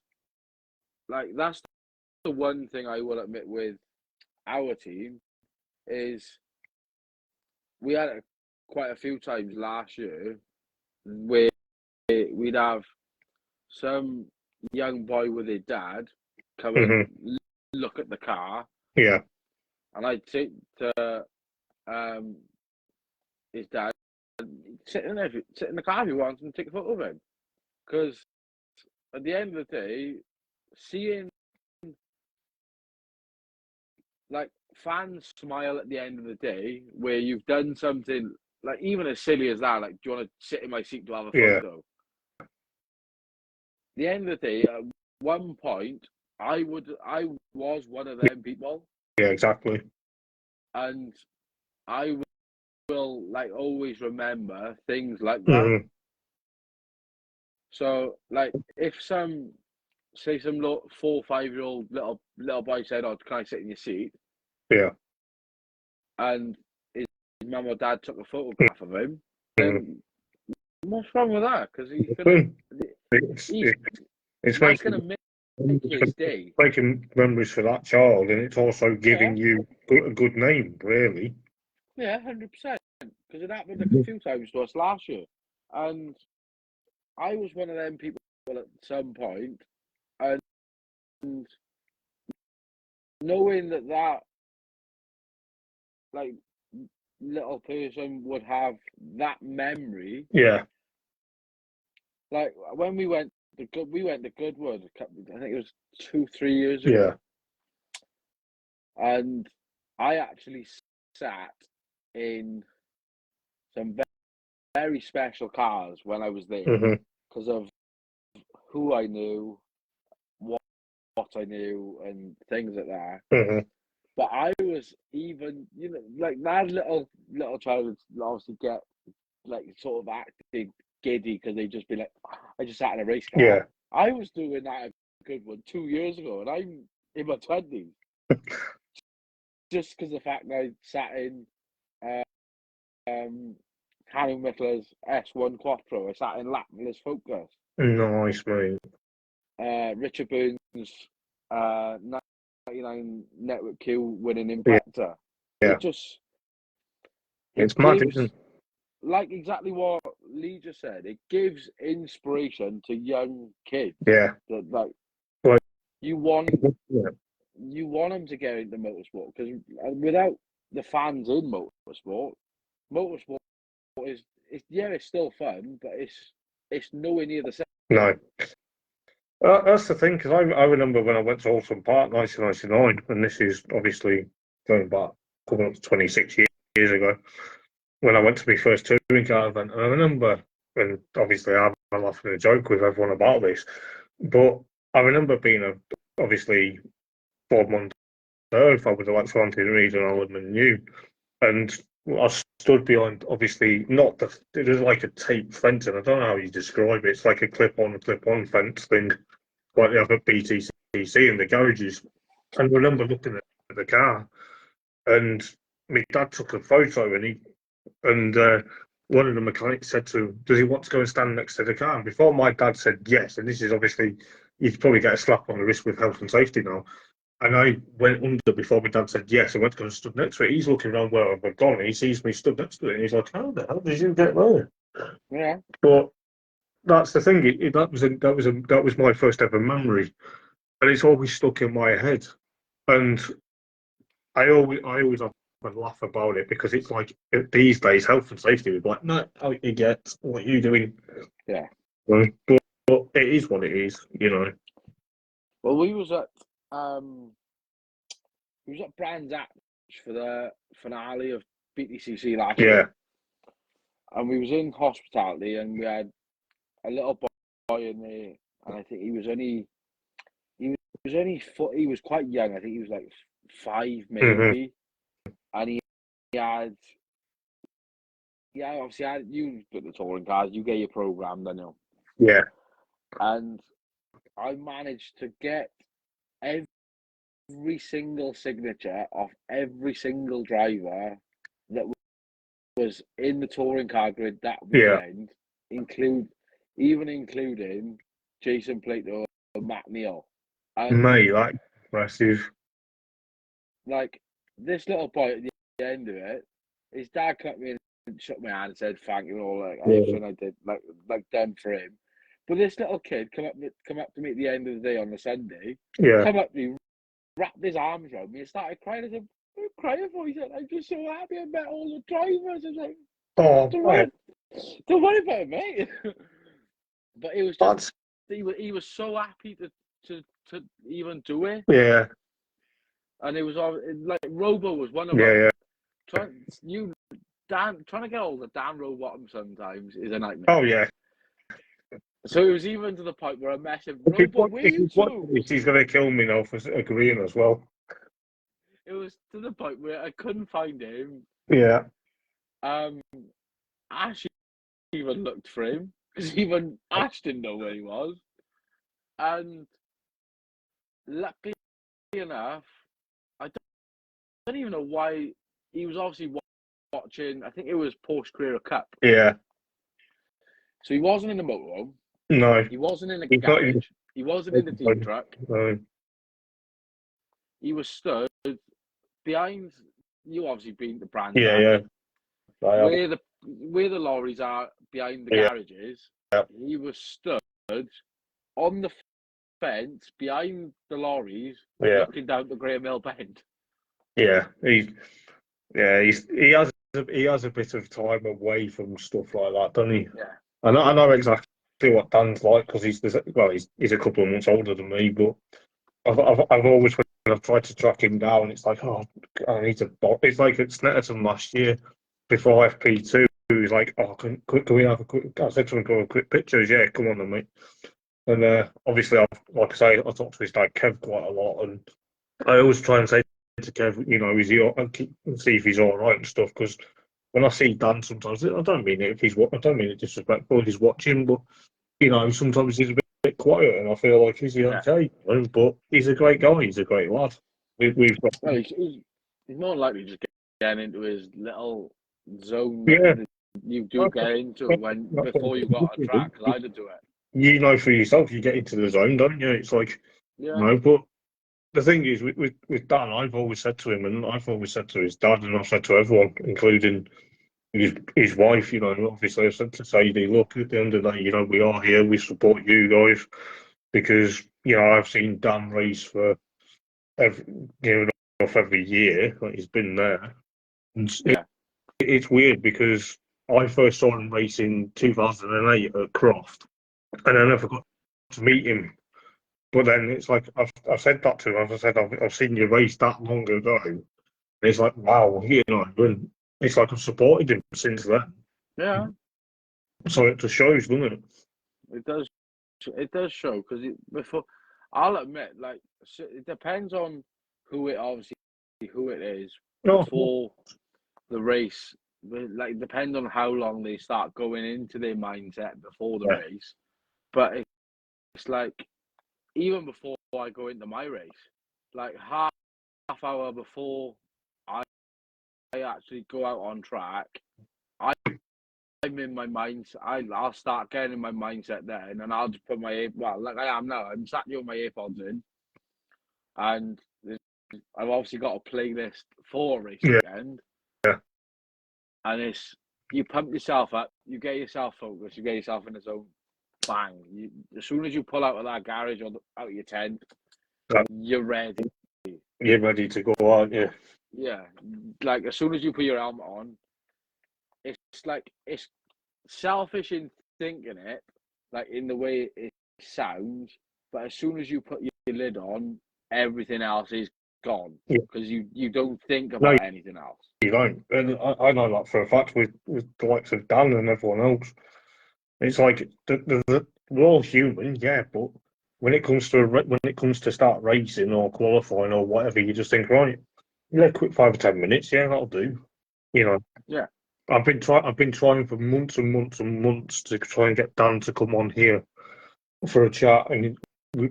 like that's the one thing I will admit with our team is we had quite a few times last year where we'd have some young boy with his dad come and look at the car. Yeah. And I'd say to his dad, sit in the car if you want and take a photo of him. Because at the end of the day, seeing like fans smile at the end of the day where you've done something like even as silly as that, like, do you want to sit in my seat to have a photo? At the end of the day, at one point, I was one of them people. Yeah, exactly. And I will like always remember things like that. So like if some 4 or 5 year old little boy said, "Oh, can I sit in your seat?" Yeah. And his mum or dad took a photograph of him, then what's wrong with that? Because he's gonna that's gonna make his day. Making memories for that child, and it's also giving you a good name, really. Yeah, 100%. Because it happened a few times to us last year, and I was one of them people at some point, and knowing that like little person would have that memory. Yeah. Like when we went to Goodwood, I think it was 2-3 years ago. Yeah. And I actually sat in some very special cars when I was there because of who I knew, what I knew, and things like that. But I was even, like that little child would obviously get like sort of acting giddy because they'd just be like, I just sat in a race car. Yeah. I was doing that at Goodwood 2 years ago, and I'm in my 20s. Just because the fact that I sat in Harry Mittler's S1 Quattro, I sat in Lackner's Focus. Nice, mate. Richard Burns' 99 Network Q winning Impactor. Yeah. It's mad, isn't it? Like exactly what Lee just said, it gives inspiration to young kids. Yeah. That you want them to get into motorsport, because without the fans in motorsport is it's still fun, but it's nowhere near the same. No. That's the thing, because I remember when I went to Alton Park 1999, and this is obviously going back coming up to 26 years ago, when I went to my first touring car event. And I remember, and obviously I'm laughing a joke with everyone about this, but I remember being obviously Bob Montero, if I was like Francis Reed and Alan New, and I stood behind, obviously, it was like a tape fence, and I don't know how you describe it. It's like a clip-on fence thing, like they have at BTCC in the garages. And I remember looking at the car, and my dad took a photo, and one of the mechanics said to him, "Does he want to go and stand next to the car?" And before my dad said yes, and this is obviously, you'd probably get a slap on the wrist with health and safety now. And I went under before my dad said yes. I went to go and stood next to it. He's looking around where I've gone. And he sees me stood next to it, and he's like, "How the hell did you get there?" Yeah. But that's the thing. That was my first ever memory, and it's always stuck in my head. And I always have a laugh about it, because it's like these days health and safety would be like, "No, how you get? What are you doing?" Yeah. But it is what it is, Well, we was at Brands Hatch for the finale of BTCC last year. And we was in hospitality, and we had a little boy in there, and I think he was quite young. I think he was like 5 maybe, and he had obviously you got the touring cars, you get your program, don't you? Yeah. And I managed to get every single signature of every single driver that was in the touring car grid that weekend, including Jason Plato and Matt Neal. And mate, like, impressive. Like, this little boy at the end of it, his dad cut me shook my hand and said thank you and all like everything I did like done for him. But this little kid come up to me at the end of the day on the Sunday, come up to me, wrapped his arms around me and started crying. I said, "What are you crying for?" He said, "I'm just so happy I met all the drivers." I was like, don't worry about it, mate. But it was just he was so happy to even do it. Yeah. And it was all like Robo was one of them. Trying to get hold of Dan Rowbottom sometimes is a nightmare. Oh yeah. So it was even to the point where I messaged Robo, where you two? He's gonna kill me now for agreeing as well. It was to the point where I couldn't find him. Yeah. Ash even looked for him because even Ash didn't know where he was. And luckily enough, I don't even know why he was obviously watching. I think it was Porsche Carrera Cup. Yeah. So he wasn't in the motorhome. No. He wasn't in the garage. He wasn't in the team truck. No. He was stood behind. You obviously been the brand. Yeah. Where the lorries are behind the garages. Yeah. He was stood on the fence behind the lorries, looking down the Graham Hill Bend. Yeah, he has a bit of time away from stuff like that, doesn't he? Yeah. I know exactly what Dan's like because he's a couple of months older than me, but I've always when I've tried to track him down, it's like, oh, I need to. It's like at Snetterton last year before FP2. He was like, oh, can we have a quick? I said to him, "Go a quick pictures." Yeah, come on then, mate. And obviously, like I say, I talked to his dad Kev quite a lot, and I always try and say to Kev, you know, see if he's all right and stuff. Because when I see Dan, sometimes I don't mean it I don't mean it disrespectful. If he's watching, but you know, sometimes he's a bit quiet, and I feel like is he okay? But he's a great guy. He's a great lad. We've got. Well, he's more likely just getting into his little zone. Yeah, you do get into it before you got on track. Because I did do it. You know for yourself, you get into the zone, don't you? It's like, but the thing is, with Dan, I've always said to him, and I've always said to his dad, and I've said to everyone, including his wife, you know, obviously I've said to Sadie, look, at the end of the day, you know, we are here, we support you guys, because, you know, I've seen Dan race for every year, like he's been there. And it's weird because I first saw him race in 2008 at Croft, and I never got to meet him. But then it's like I've said that to him. I've said I've seen you race that long ago. And it's like, wow, you know, and it's like I've supported him since then. Yeah. So it just shows, doesn't it? It does. It does show because before, I'll admit, like it depends on who it is before the race. Like depends on how long they start going into their mindset before the race. But it's like even before I go into my race, like half hour before I actually go out on track, I'm in my mind. I'll start getting in my mindset then, and I'll just put like I am now. I'm sat here with my earpods in, and I've obviously got a playlist for a race weekend. Yeah. And it's you pump yourself up, you get yourself focused, you get yourself in the zone. Bang! As soon as you pull out of that garage or out of your tent, you're ready. You're ready to go, aren't you? Yeah, like as soon as you put your helmet on, it's like it's selfish in thinking it, like in the way it sounds. But as soon as you put your lid on, everything else is gone because you don't think about anything else. You don't, and I know that for a fact with the likes of Dan and everyone else. It's like we're all human, yeah, but when it comes to start racing or qualifying or whatever, you just think, right, quick 5 or 10 minutes, yeah, that'll do. You know. Yeah. I've been trying for months and months and months to try and get Dan to come on here for a chat, and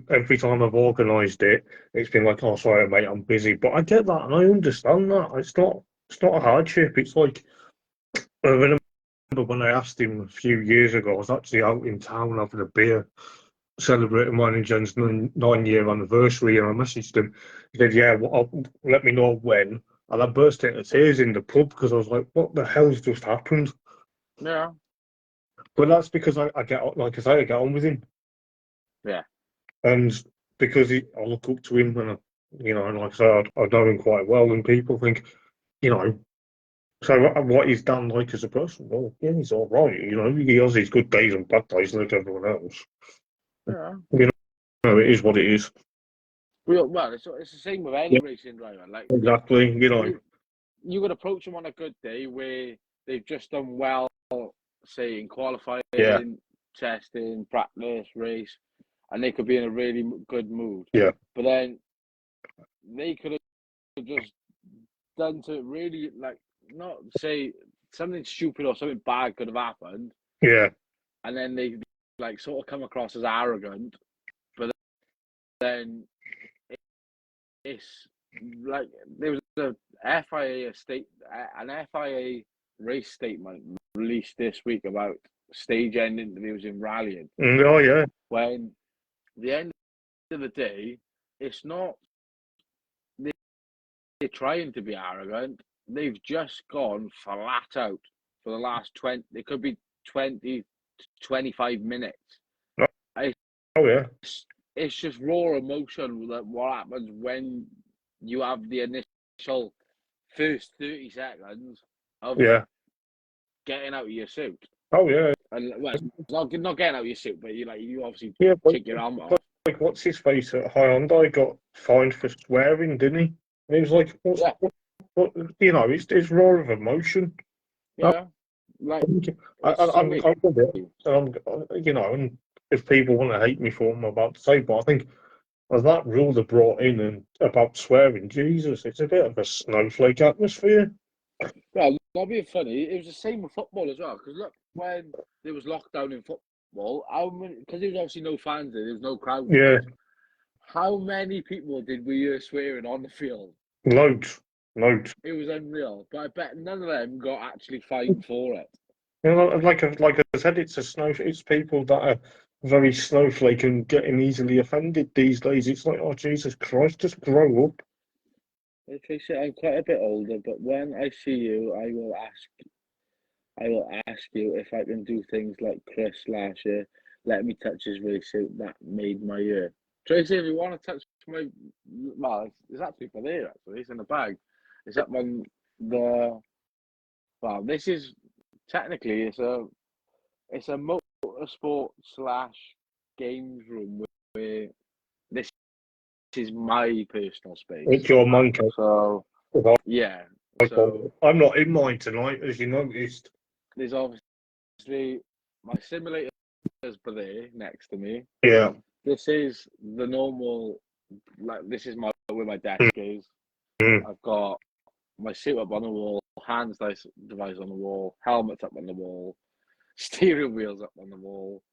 every time I've organised it, it's been like, oh, sorry, mate, I'm busy. But I get that, and I understand that. It's not a hardship. It's like I remember when I asked him a few years ago. I was actually out in town having a beer, celebrating mine and Jen's 9-year anniversary, and I messaged him. He said, "Yeah, well, let me know when, And I burst into tears in the pub because I was like, what the hell's just happened? Yeah. But that's because I get on, like I say, I get on with him. Yeah. And because I look up to him and, and like I say, I know him quite well, and people think, so what he's done like as a person, well, yeah, he's all right. He has his good days and bad days like everyone else. Yeah. It is what it is. Well, it's the same with any racing driver. Like Exactly, you would approach them on a good day where they've just done well, say in qualifying, testing, practice, race, and they could be in a really good mood. Yeah. But then they could have just done to really, like, not say something stupid or something bad could have happened. Yeah. And then they like sort of come across as arrogant, but then it's like there was an FIA race statement released this week about stage end interviews in rallying. Oh yeah. When the end of the day, it's not they're trying to be arrogant. They've just gone flat out for the last 20. It could be 20 to 25 minutes. Oh yeah. It's just raw emotion. That what happens when you have the initial first 30 seconds of getting out of your suit. Oh yeah. And well, not getting out of your suit, but you obviously take your arm off. Like what's his face at Hyundai got fined for swearing, didn't he? And he was like, what it's raw of emotion. Yeah. Like I'm and if people want to hate me for what I'm about to say, but I think as that rule they brought in and about swearing, Jesus, it's a bit of a snowflake atmosphere. Well, not being funny, it was the same with football as well. Because look, when there was lockdown in football, because there was obviously no fans there was no crowd. Yeah. How many people did we hear swearing on the field? Loads. It was unreal, but I bet none of them got actually fined for it. Like I said, it's people that are very snowflake and getting easily offended these days. It's like, oh Jesus Christ, just grow up. Like I say, I'm quite a bit older, but when I see you, I will ask you if I can do things like Chris last year. Let me touch his race suit that made my year. Tracy, if you want to touch my, well, it's actually for there. Actually, it's in the bag. It's up on the. Well, this is technically it's a motorsport / games room where this is my personal space. It's your monkey. So yeah. So I'm not in mine tonight, as you noticed. There's obviously my simulator is there next to me. Yeah. This is the normal, like this is where my desk is. I've got my suit up on the wall, hands device on the wall, helmet up on the wall, steering wheels up on the wall.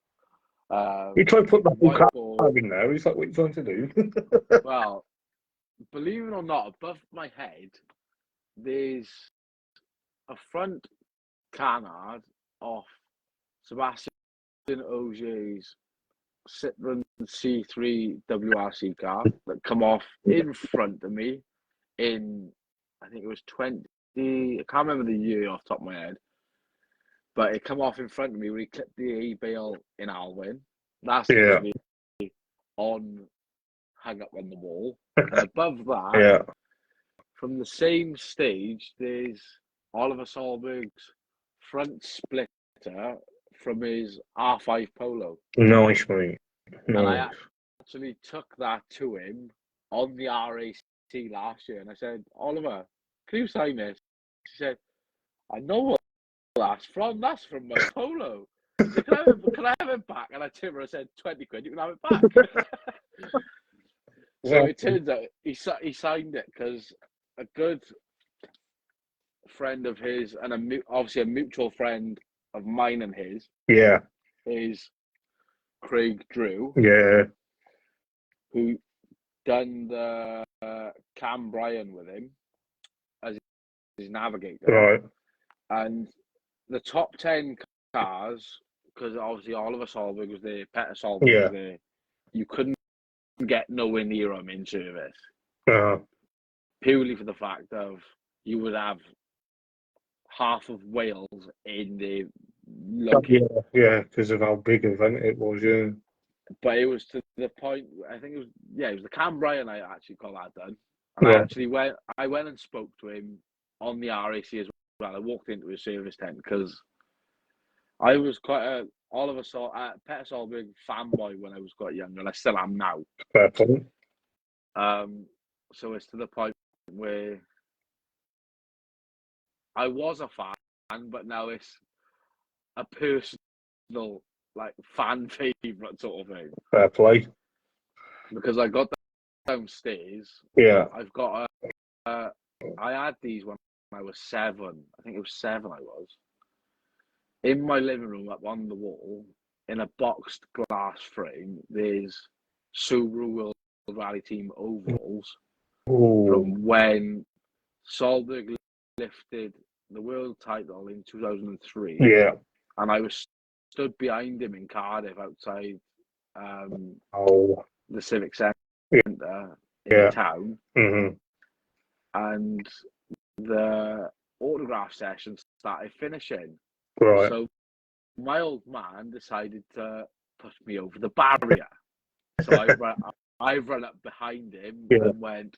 You try to put the whole car in there. Is that what you're trying to do? Well, believe it or not, above my head, there's a front canard off Sebastian Ogier's Citroen C3 WRC car that come off in front of me in, I think it was 20, I can't remember the year off the top of my head, but it come off in front of me when he clipped the A-bale in Alwyn. That's literally hung up on the wall. And above that, from the same stage, there's Oliver Solberg's front splitter from his R5 Polo. Nice, mate. And I actually took that to him on the RAC last year, and I said, Oliver, can you sign this? He said, I know what that's from. That's from my Polo. I said, can I have it back? And I turned around and said, 20 quid, you can have it back. So it turns out he signed it because a good friend of his and obviously a mutual friend of mine and his is Craig Drew, who done the Cam Bryan with him as his navigator. Right. And the top 10 cars, because obviously Oliver Solberg was there, Petter Solberg was there, you couldn't get nowhere near them in service. Purely for the fact of you would have half of Wales in the looking. Yeah, because of how big an event it was. Yeah, But it was to the point. I think it was the Cambrai night I actually got that done, and I went and spoke to him on the RAC as well. I walked into his service tent because I was quite a Oliver Petter Solberg fanboy when I was quite young, and I still am now. fair point. So it's to the point where I was a fan, but now it's a personal, like, fan favourite sort of thing. Fair play. Because I got downstairs. Yeah. I've got I had these when I was 7. I think it was 7 I was. In my living room up on the wall, in a boxed glass frame, there's Subaru World Rally Team overalls from when Solberg lifted the world title in 2003. Yeah. And I was stood behind him in Cardiff outside the Civic Centre in the town. Mm-hmm. And the autograph session started finishing. Right. So my old man decided to push me over the barrier. So I run up behind him and went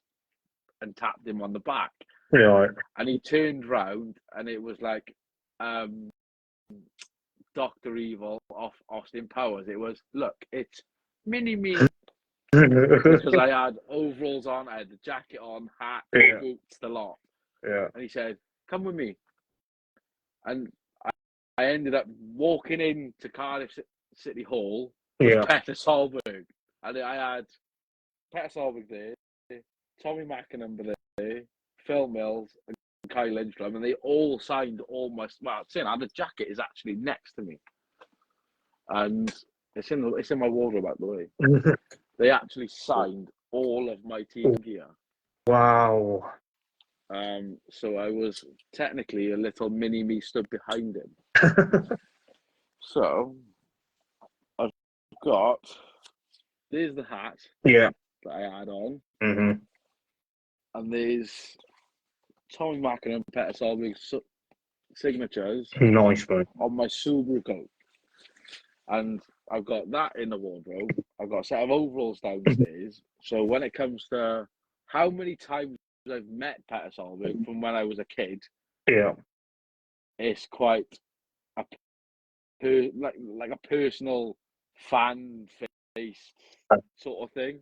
and tapped him on the back. Right. And he turned round and it was like Dr. Evil off Austin Powers. It was, look, it's mini-me. Because I had overalls on, I had the jacket on, hat, boots, the lot. Yeah. And he said, come with me. And I ended up walking into Cardiff City Hall with Petter Solberg. And I had Petter Solberg there, Tommy McInerney there, Phil Mills, and Kyle Lindstrom, and they all signed all my. Well, the jacket is actually next to me, and it's in my wardrobe, by the way. They actually signed all of my team gear. Wow. So I was technically a little mini me stood behind him. So I've got. There's the hat. Yeah. That I had on. Mm-hmm. And there's Tommy McInerney and Petter Solberg's signatures. Nice, man. On my Subaru coat. And I've got that in the wardrobe. I've got a set of overalls downstairs. So when it comes to how many times I've met Petter Solberg from when I was a kid, it's quite like a personal fan-based sort of thing.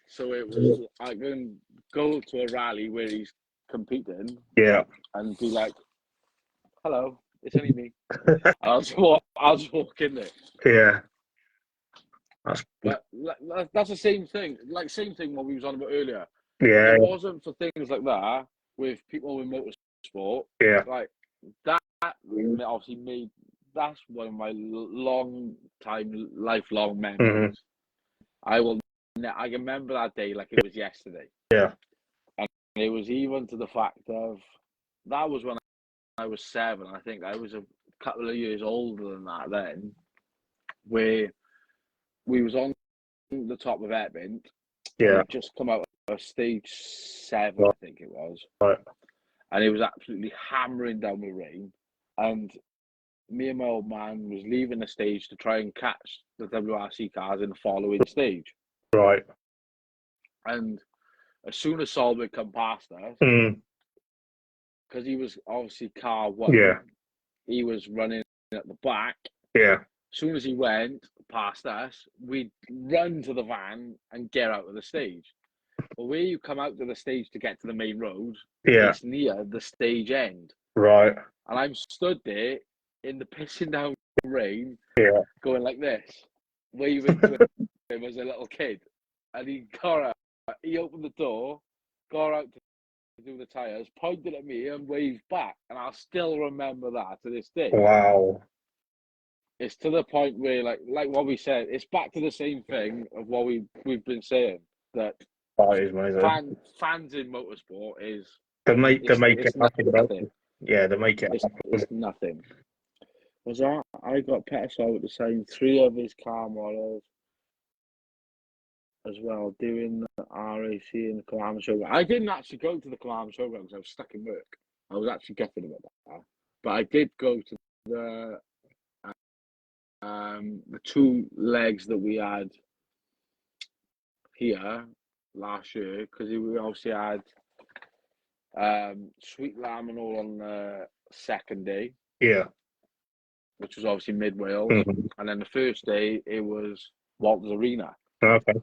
So it was, I can go to a rally where he's competing, and be like, "Hello, it's only me." I'll just walk in there. Yeah, that's the same thing. Like same thing what we was on about earlier. Yeah, if it wasn't for things like that with people with motorsport. Like that obviously made. That's one of my lifelong memories. Mm-hmm. I remember that day like it was yesterday. Yeah. And it was even to the fact of, that was when I was 7. I think I was a couple of years older than that then, where we was on the top of Edmund. Yeah. Just come out of stage 7, I think it was. Right. And it was absolutely hammering down with rain. And me and my old man was leaving the stage to try and catch the WRC cars in the following stage. Right. And as soon as Solberg come past us, because he was obviously car 1, he was running at the back. Yeah. As soon as he went past us, we'd run to the van and get out of the stage. But where you come out to the stage to get to the main road, it's near the stage end. Right. And I'm stood there in the pissing down rain, going like this, waving to him as a little kid. And he got out, he opened the door, got out to do the tyres, pointed at me and waved back. And I still remember that to this day. Wow. It's to the point where, like what we said, it's back to the same thing of what we've been saying, that fans in motorsport is... They make it happen. Yeah, they make it happen. It's nothing. I got Petter Solberg to sign 3 of his car models. as well, doing the RAC in the Kalama Showground. I didn't actually go to the Kalama Showground because I was stuck in work. I was actually gutted about that. But I did go to the 2 legs that we had here last year, because we obviously had Sweet Lamb and all on the second day. Yeah. Which was obviously mid Wales. Mm-hmm. And then the first day it was Walters Arena. Okay.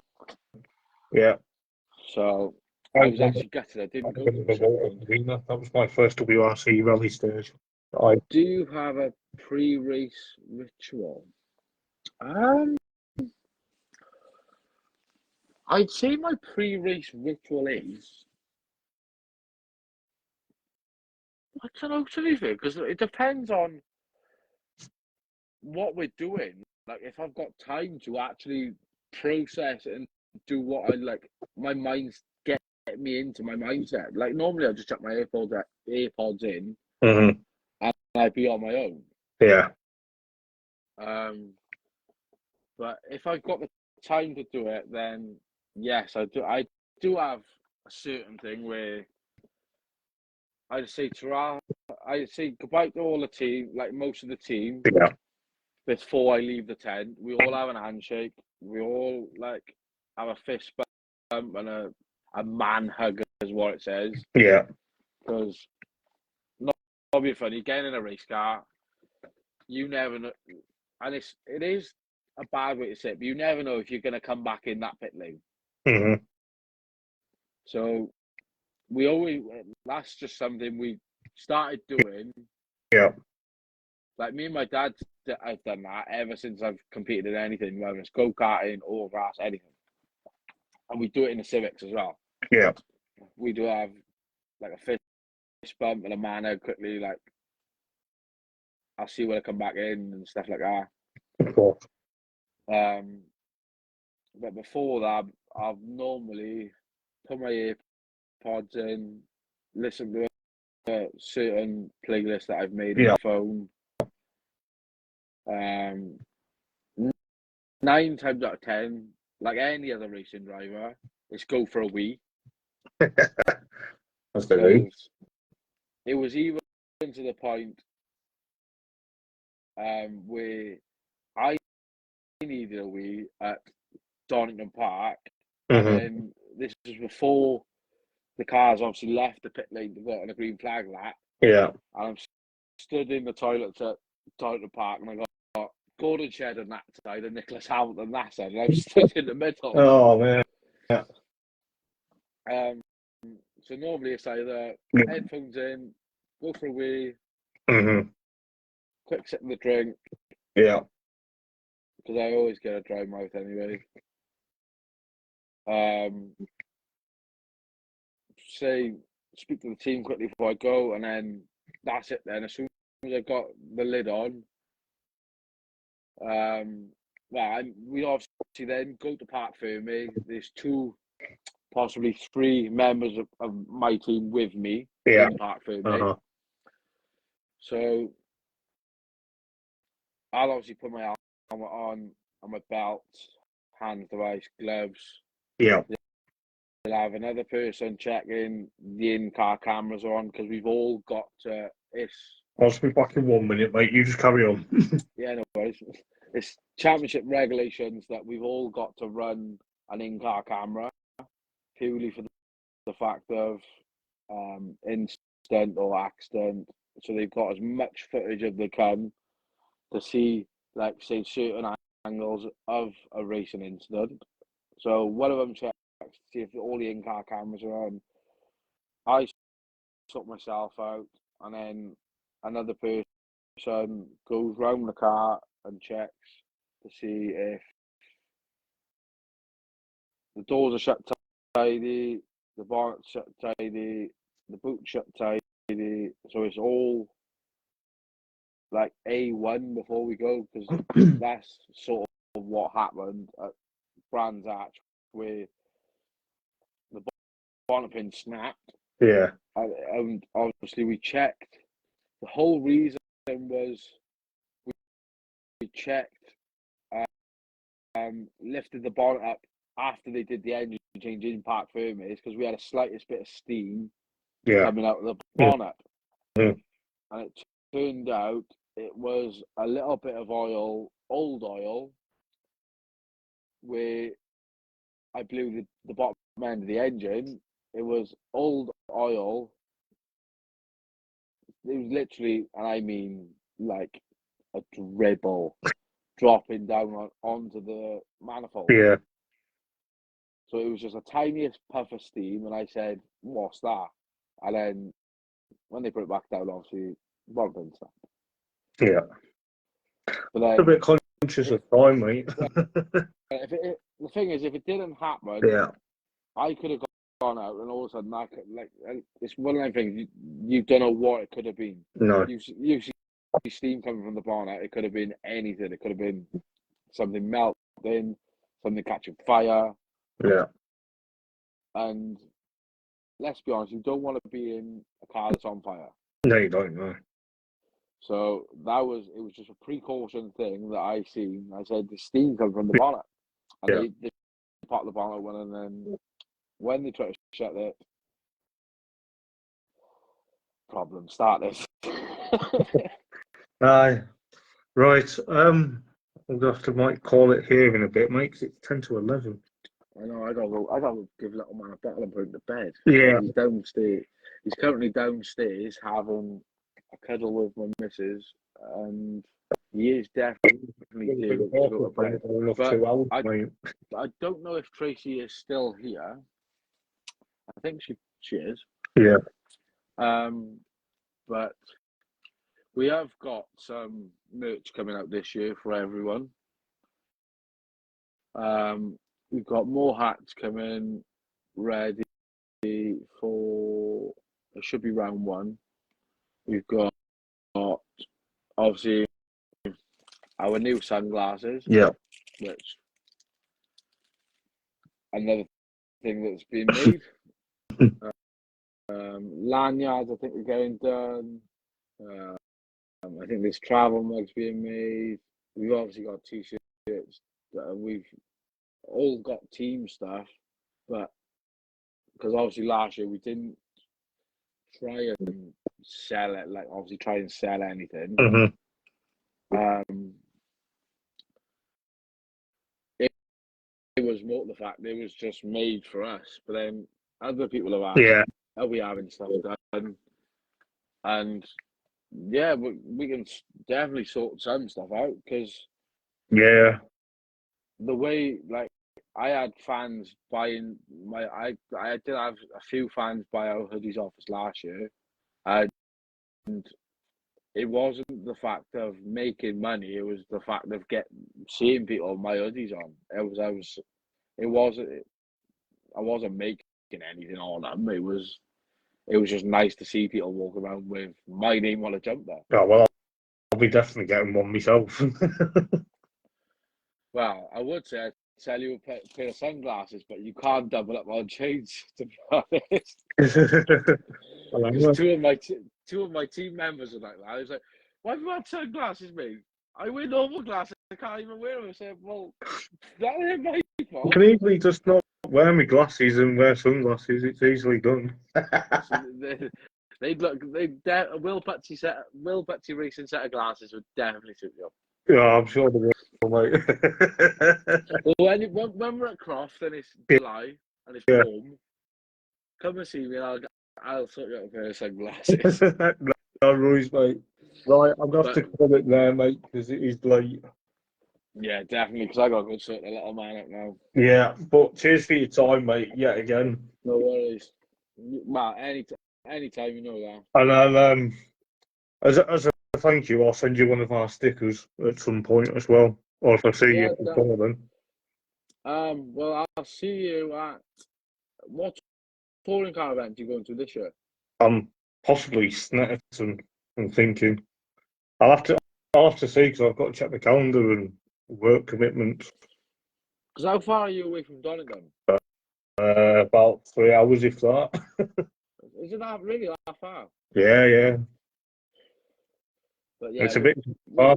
Yeah. So I was actually gutted. I didn't go to the showground. Arena. That was my first WRC rally stage. Do you have a pre-race ritual? I'd say my pre-race ritual is, I don't know, to be fair, because it depends on what we're doing. Like, if I've got time to actually process and do what I like, my mind's get me into my mindset. Like, normally I just chuck my AirPods in, Mm-hmm. and I'd be on my own. Yeah. But if I've got the time to do it, then yes, I do. I do have a certain thing where I'd say goodbye to all the team, like most of the team, Yeah. before I leave the tent. We all have a handshake. We all like have a fist bump and a man hug, is what it says. Yeah. Because not be funny, getting in a race car, you never know, and it is a bad way to say it, but you never know if you're going to come back in that pit lane. Mm-hmm. So that's just something we started doing. Yeah. Like me and my dad, I've done that ever since I've competed in anything, whether it's go-karting or grass, anything. And we do it in the Civics as well. Yeah. We do have like a fist bump and a man hug quickly, like I'll see when I come back in and stuff like that. Cool. But before that, I've normally put my AirPods in, listen to a certain playlist that I've made in my phone. 9 times out of 10, like any other racing driver, it's go for a wee. That's the it was even to the point where I needed a wee at Donington Park, and then this was before the cars obviously left the pit lane to go on a green flag lap. Yeah. And I'm stood in the toilets at Donington Park, and I got Gordon Shed on that side and Nicholas Hamilton that side, and I'm stood in the middle. Oh man. Yeah. So normally it's either headphones in, go for a wee, quick sip of the drink. Yeah. Because I always get a dry mouth anyway. Speak to the team quickly before I go, and then that's it. Then as soon as I got the lid on, we obviously then go to Park Ferme. There's 2, possibly 3 members of my team with me in Park Ferme. So I'll obviously put my helmet on and my belt, hand device, gloves. Yeah. They'll have another person checking the in-car cameras on, because we've all got to. I'll be back in 1 minute, mate. You just carry on. Yeah, no worries. It's championship regulations that we've all got to run an in-car camera, purely for the fact of incident or accident. So they've got as much footage as they can to see, like, say, certain angles of a racing incident. So one of them checks to see if all the in-car cameras are on. I sort myself out, and then another person goes round the car and checks to see if the doors are shut tidy, the bonnet's shut tidy, the boot's shut tidy. So it's all like A1 before we go, because that's sort of what happened at Brands Hatch, where the bonnet pin snapped. Yeah. And obviously we checked. The whole reason was we checked, lifted the bonnet up after they did the engine change in Park Fermes, because we had a slightest bit of steam Yeah. coming out of the bonnet. Yeah. And it turned out it was a little bit of oil, old oil, where I blew the bottom end of the engine. It was old oil. It was literally, and I mean like a dribble dropping down onto the manifold. Yeah. So it was just a tiniest puff of steam, and I said, "What's that?" And then when they put it back down, obviously, bottom didn't stop. Yeah. But then, a bit conscious of time, mate. the thing is, if it didn't happen, Yeah. I could have gone out, and all of a sudden, it's one of them things. You don't know what it could have been. No. You see steam coming from the bonnet. It could have been anything. It could have been something melting, something catching fire. Yeah. And let's be honest, you don't want to be in a car that's on fire. No, you don't know. So it was just a precaution thing that I seen. I said the steam come from the bonnet, and they popped the bonnet one, and then when they tried to shut it, problem started. Aye. Right. We'll have to might call it here in a bit, mate, 'cause it's 10 to 11. I know. I gotta give little man a bottle and put him to bed. Yeah. He's downstairs. He's currently downstairs having a cuddle with my missus, and he is definitely due to go to bed. But I don't know if Tracy is still here. I think she is. Yeah. But we have got some merch coming out this year for everyone. We've got more hats coming ready for, it should be round one. We've got obviously our new sunglasses. Yeah. Which another thing that's been made. Lanyards, I think, are getting done. I think there's travel mugs being made. We've obviously got t-shirts. We've all got team stuff, but because obviously last year we didn't try and sell it, like obviously try and sell anything. It was more the fact it was just made for us, but then other people have asked, are we having stuff done? And yeah, we can definitely sort some stuff out, because the way, like, I had fans buying I did have a few fans buy our hoodies off us last year, and it wasn't the fact of making money; it was the fact of seeing people my hoodies on. I wasn't making anything on them. It was just nice to see people walk around with my name on a jumper. Oh, well, I'll be definitely getting one myself. Well, I would say I'd sell you a pair of sunglasses, but you can't double up on chains, to be honest. Because two of my team members are like that. I was like, why have you had sunglasses, mate? I wear normal glasses. I can't even wear them. I said, well, that ain't my fault. I can easily just not wear my glasses and wear sunglasses. It's easily done. Will Putty racing set of glasses would definitely suit you. Yeah, I'm sure they will, mate. Well, when we're at Croft and it's July and it's warm, come and see me and I'll sort you out a pair of sunglasses. No worries, mate. Right, I'm going to have to call it there, mate, because it is late. Yeah, definitely, because I got to go sort the little man out now. Yeah, but cheers for your time, mate, yet again. No worries. Well, anytime, you know that. And I'll, as a thank you, I'll send you one of our stickers at some point as well. Or if I see you before then. Well, I'll see you at what touring car event are you going to this year? Possibly Snetterton, I'm thinking. I'll have to see, because I've got to check the calendar and work commitments. Because how far are you away from Donington? About 3 hours, if that. Is it that really that far? Yeah. But yeah, it's a bit far.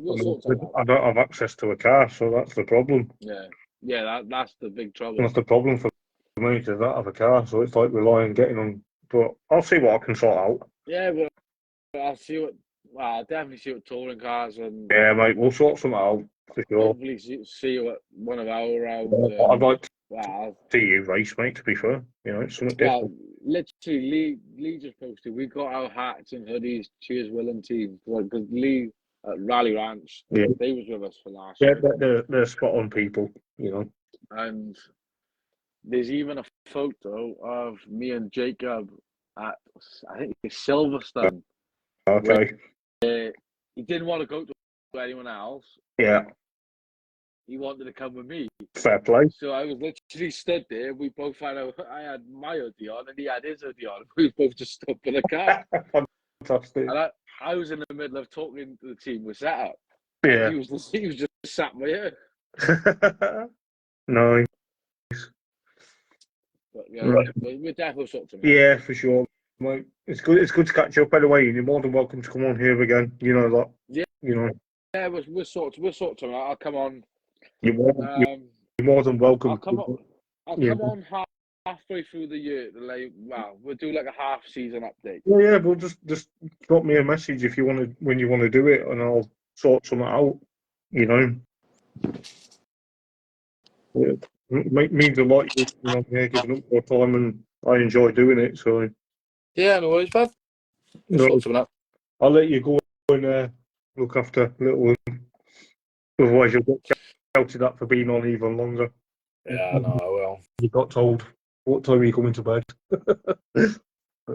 I don't have access to a car, so that's the problem. Yeah. Yeah, that's the big trouble. That's the problem for me, because I don't have a car, so it's like relying on getting on. But I'll see what I can sort out. Yeah, but I'll see what. Well, I'll definitely see what touring cars and Yeah, mate, we'll sort something out for sure. hopefully see what one of our rounds. I'd like to Well, see you race, mate. To be fair, you know, it's something well, different. literally, Lee just posted. We got our hats and hoodies. Cheers, Will and team. Because Lee at Rally Ranch, Yeah, they was with us for last yeah, year, they're spot on people, you know. and there's even a photo of me and Jacob at, I think it's Silverstone, where Okay. he didn't want to go to anyone else. Yeah. He wanted to come with me. Fair play. So I was literally stood there. We both had I had my hoodie on and he had his hoodie on. We both just stood in the car. Fantastic. And I was in the middle of talking to the team with setup. Yeah. He was just sat by here. Nice. But yeah, right. We're definitely sorting out. Yeah, for sure. Mate, it's good. It's good to catch up. By the way, you're more than welcome to come on here again. You know that. Yeah. You know. Yeah, we're sorting out. I'll come on. You're more than welcome. I'll come on halfway through the year. We'll do like a half season update. Yeah. Well, just drop me a message if you want to when you want to do it, and I'll sort something out. You know. Yeah. Means a lot. You know, yeah, giving up your time, and I enjoy doing it. So. Yeah, no worries, bud. No, Sort something out. I'll let you go and look after little one. Otherwise, you'll get shouted at for being on even longer. Yeah, no, I will. You got told what time are you coming to bed? But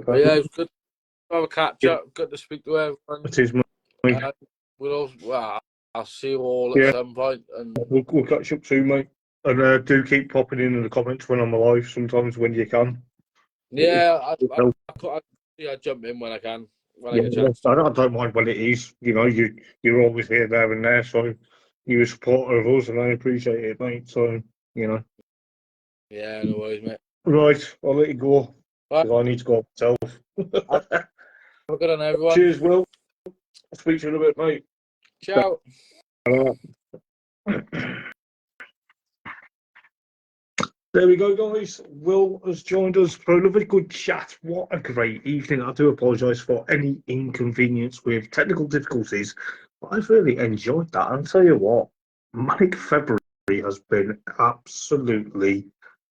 yeah, it's good to have a catch up. Good to speak to everyone. It is, mate. I'll see you all at some point. And We'll catch up soon, mate. And do keep popping in the comments when I'm alive. Sometimes when you can. yeah, I jump in when I can. When I get a chance. I don't mind when it is. You know, you're always here, there, and there. So you're a supporter of us, and I appreciate it, mate. So you know. Yeah, no worries, mate. Right, I'll let you go. Because I need to go myself. Have a good one, everyone. Cheers, Will. I'll speak to you in a bit, mate. Ciao. There we go, guys. Will has joined us for another good chat. What a great evening. I do apologise for any inconvenience with technical difficulties, but I've really enjoyed that. I'll tell you what, Manic February has been absolutely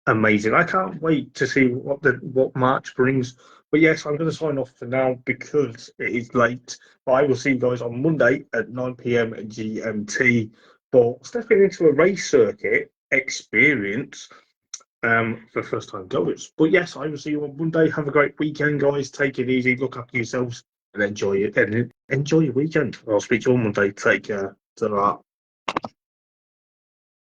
amazing. I can't wait to see what March brings. But yes, I'm going to sign off for now because it is late. But I will see you guys on Monday at 9 p.m. GMT for stepping into a race circuit experience for first time goers. But yes, I will see you on Monday. Have a great weekend, guys. Take it easy, look after yourselves, and enjoy your weekend. I'll speak to you on Monday. Take care. Ta-ra.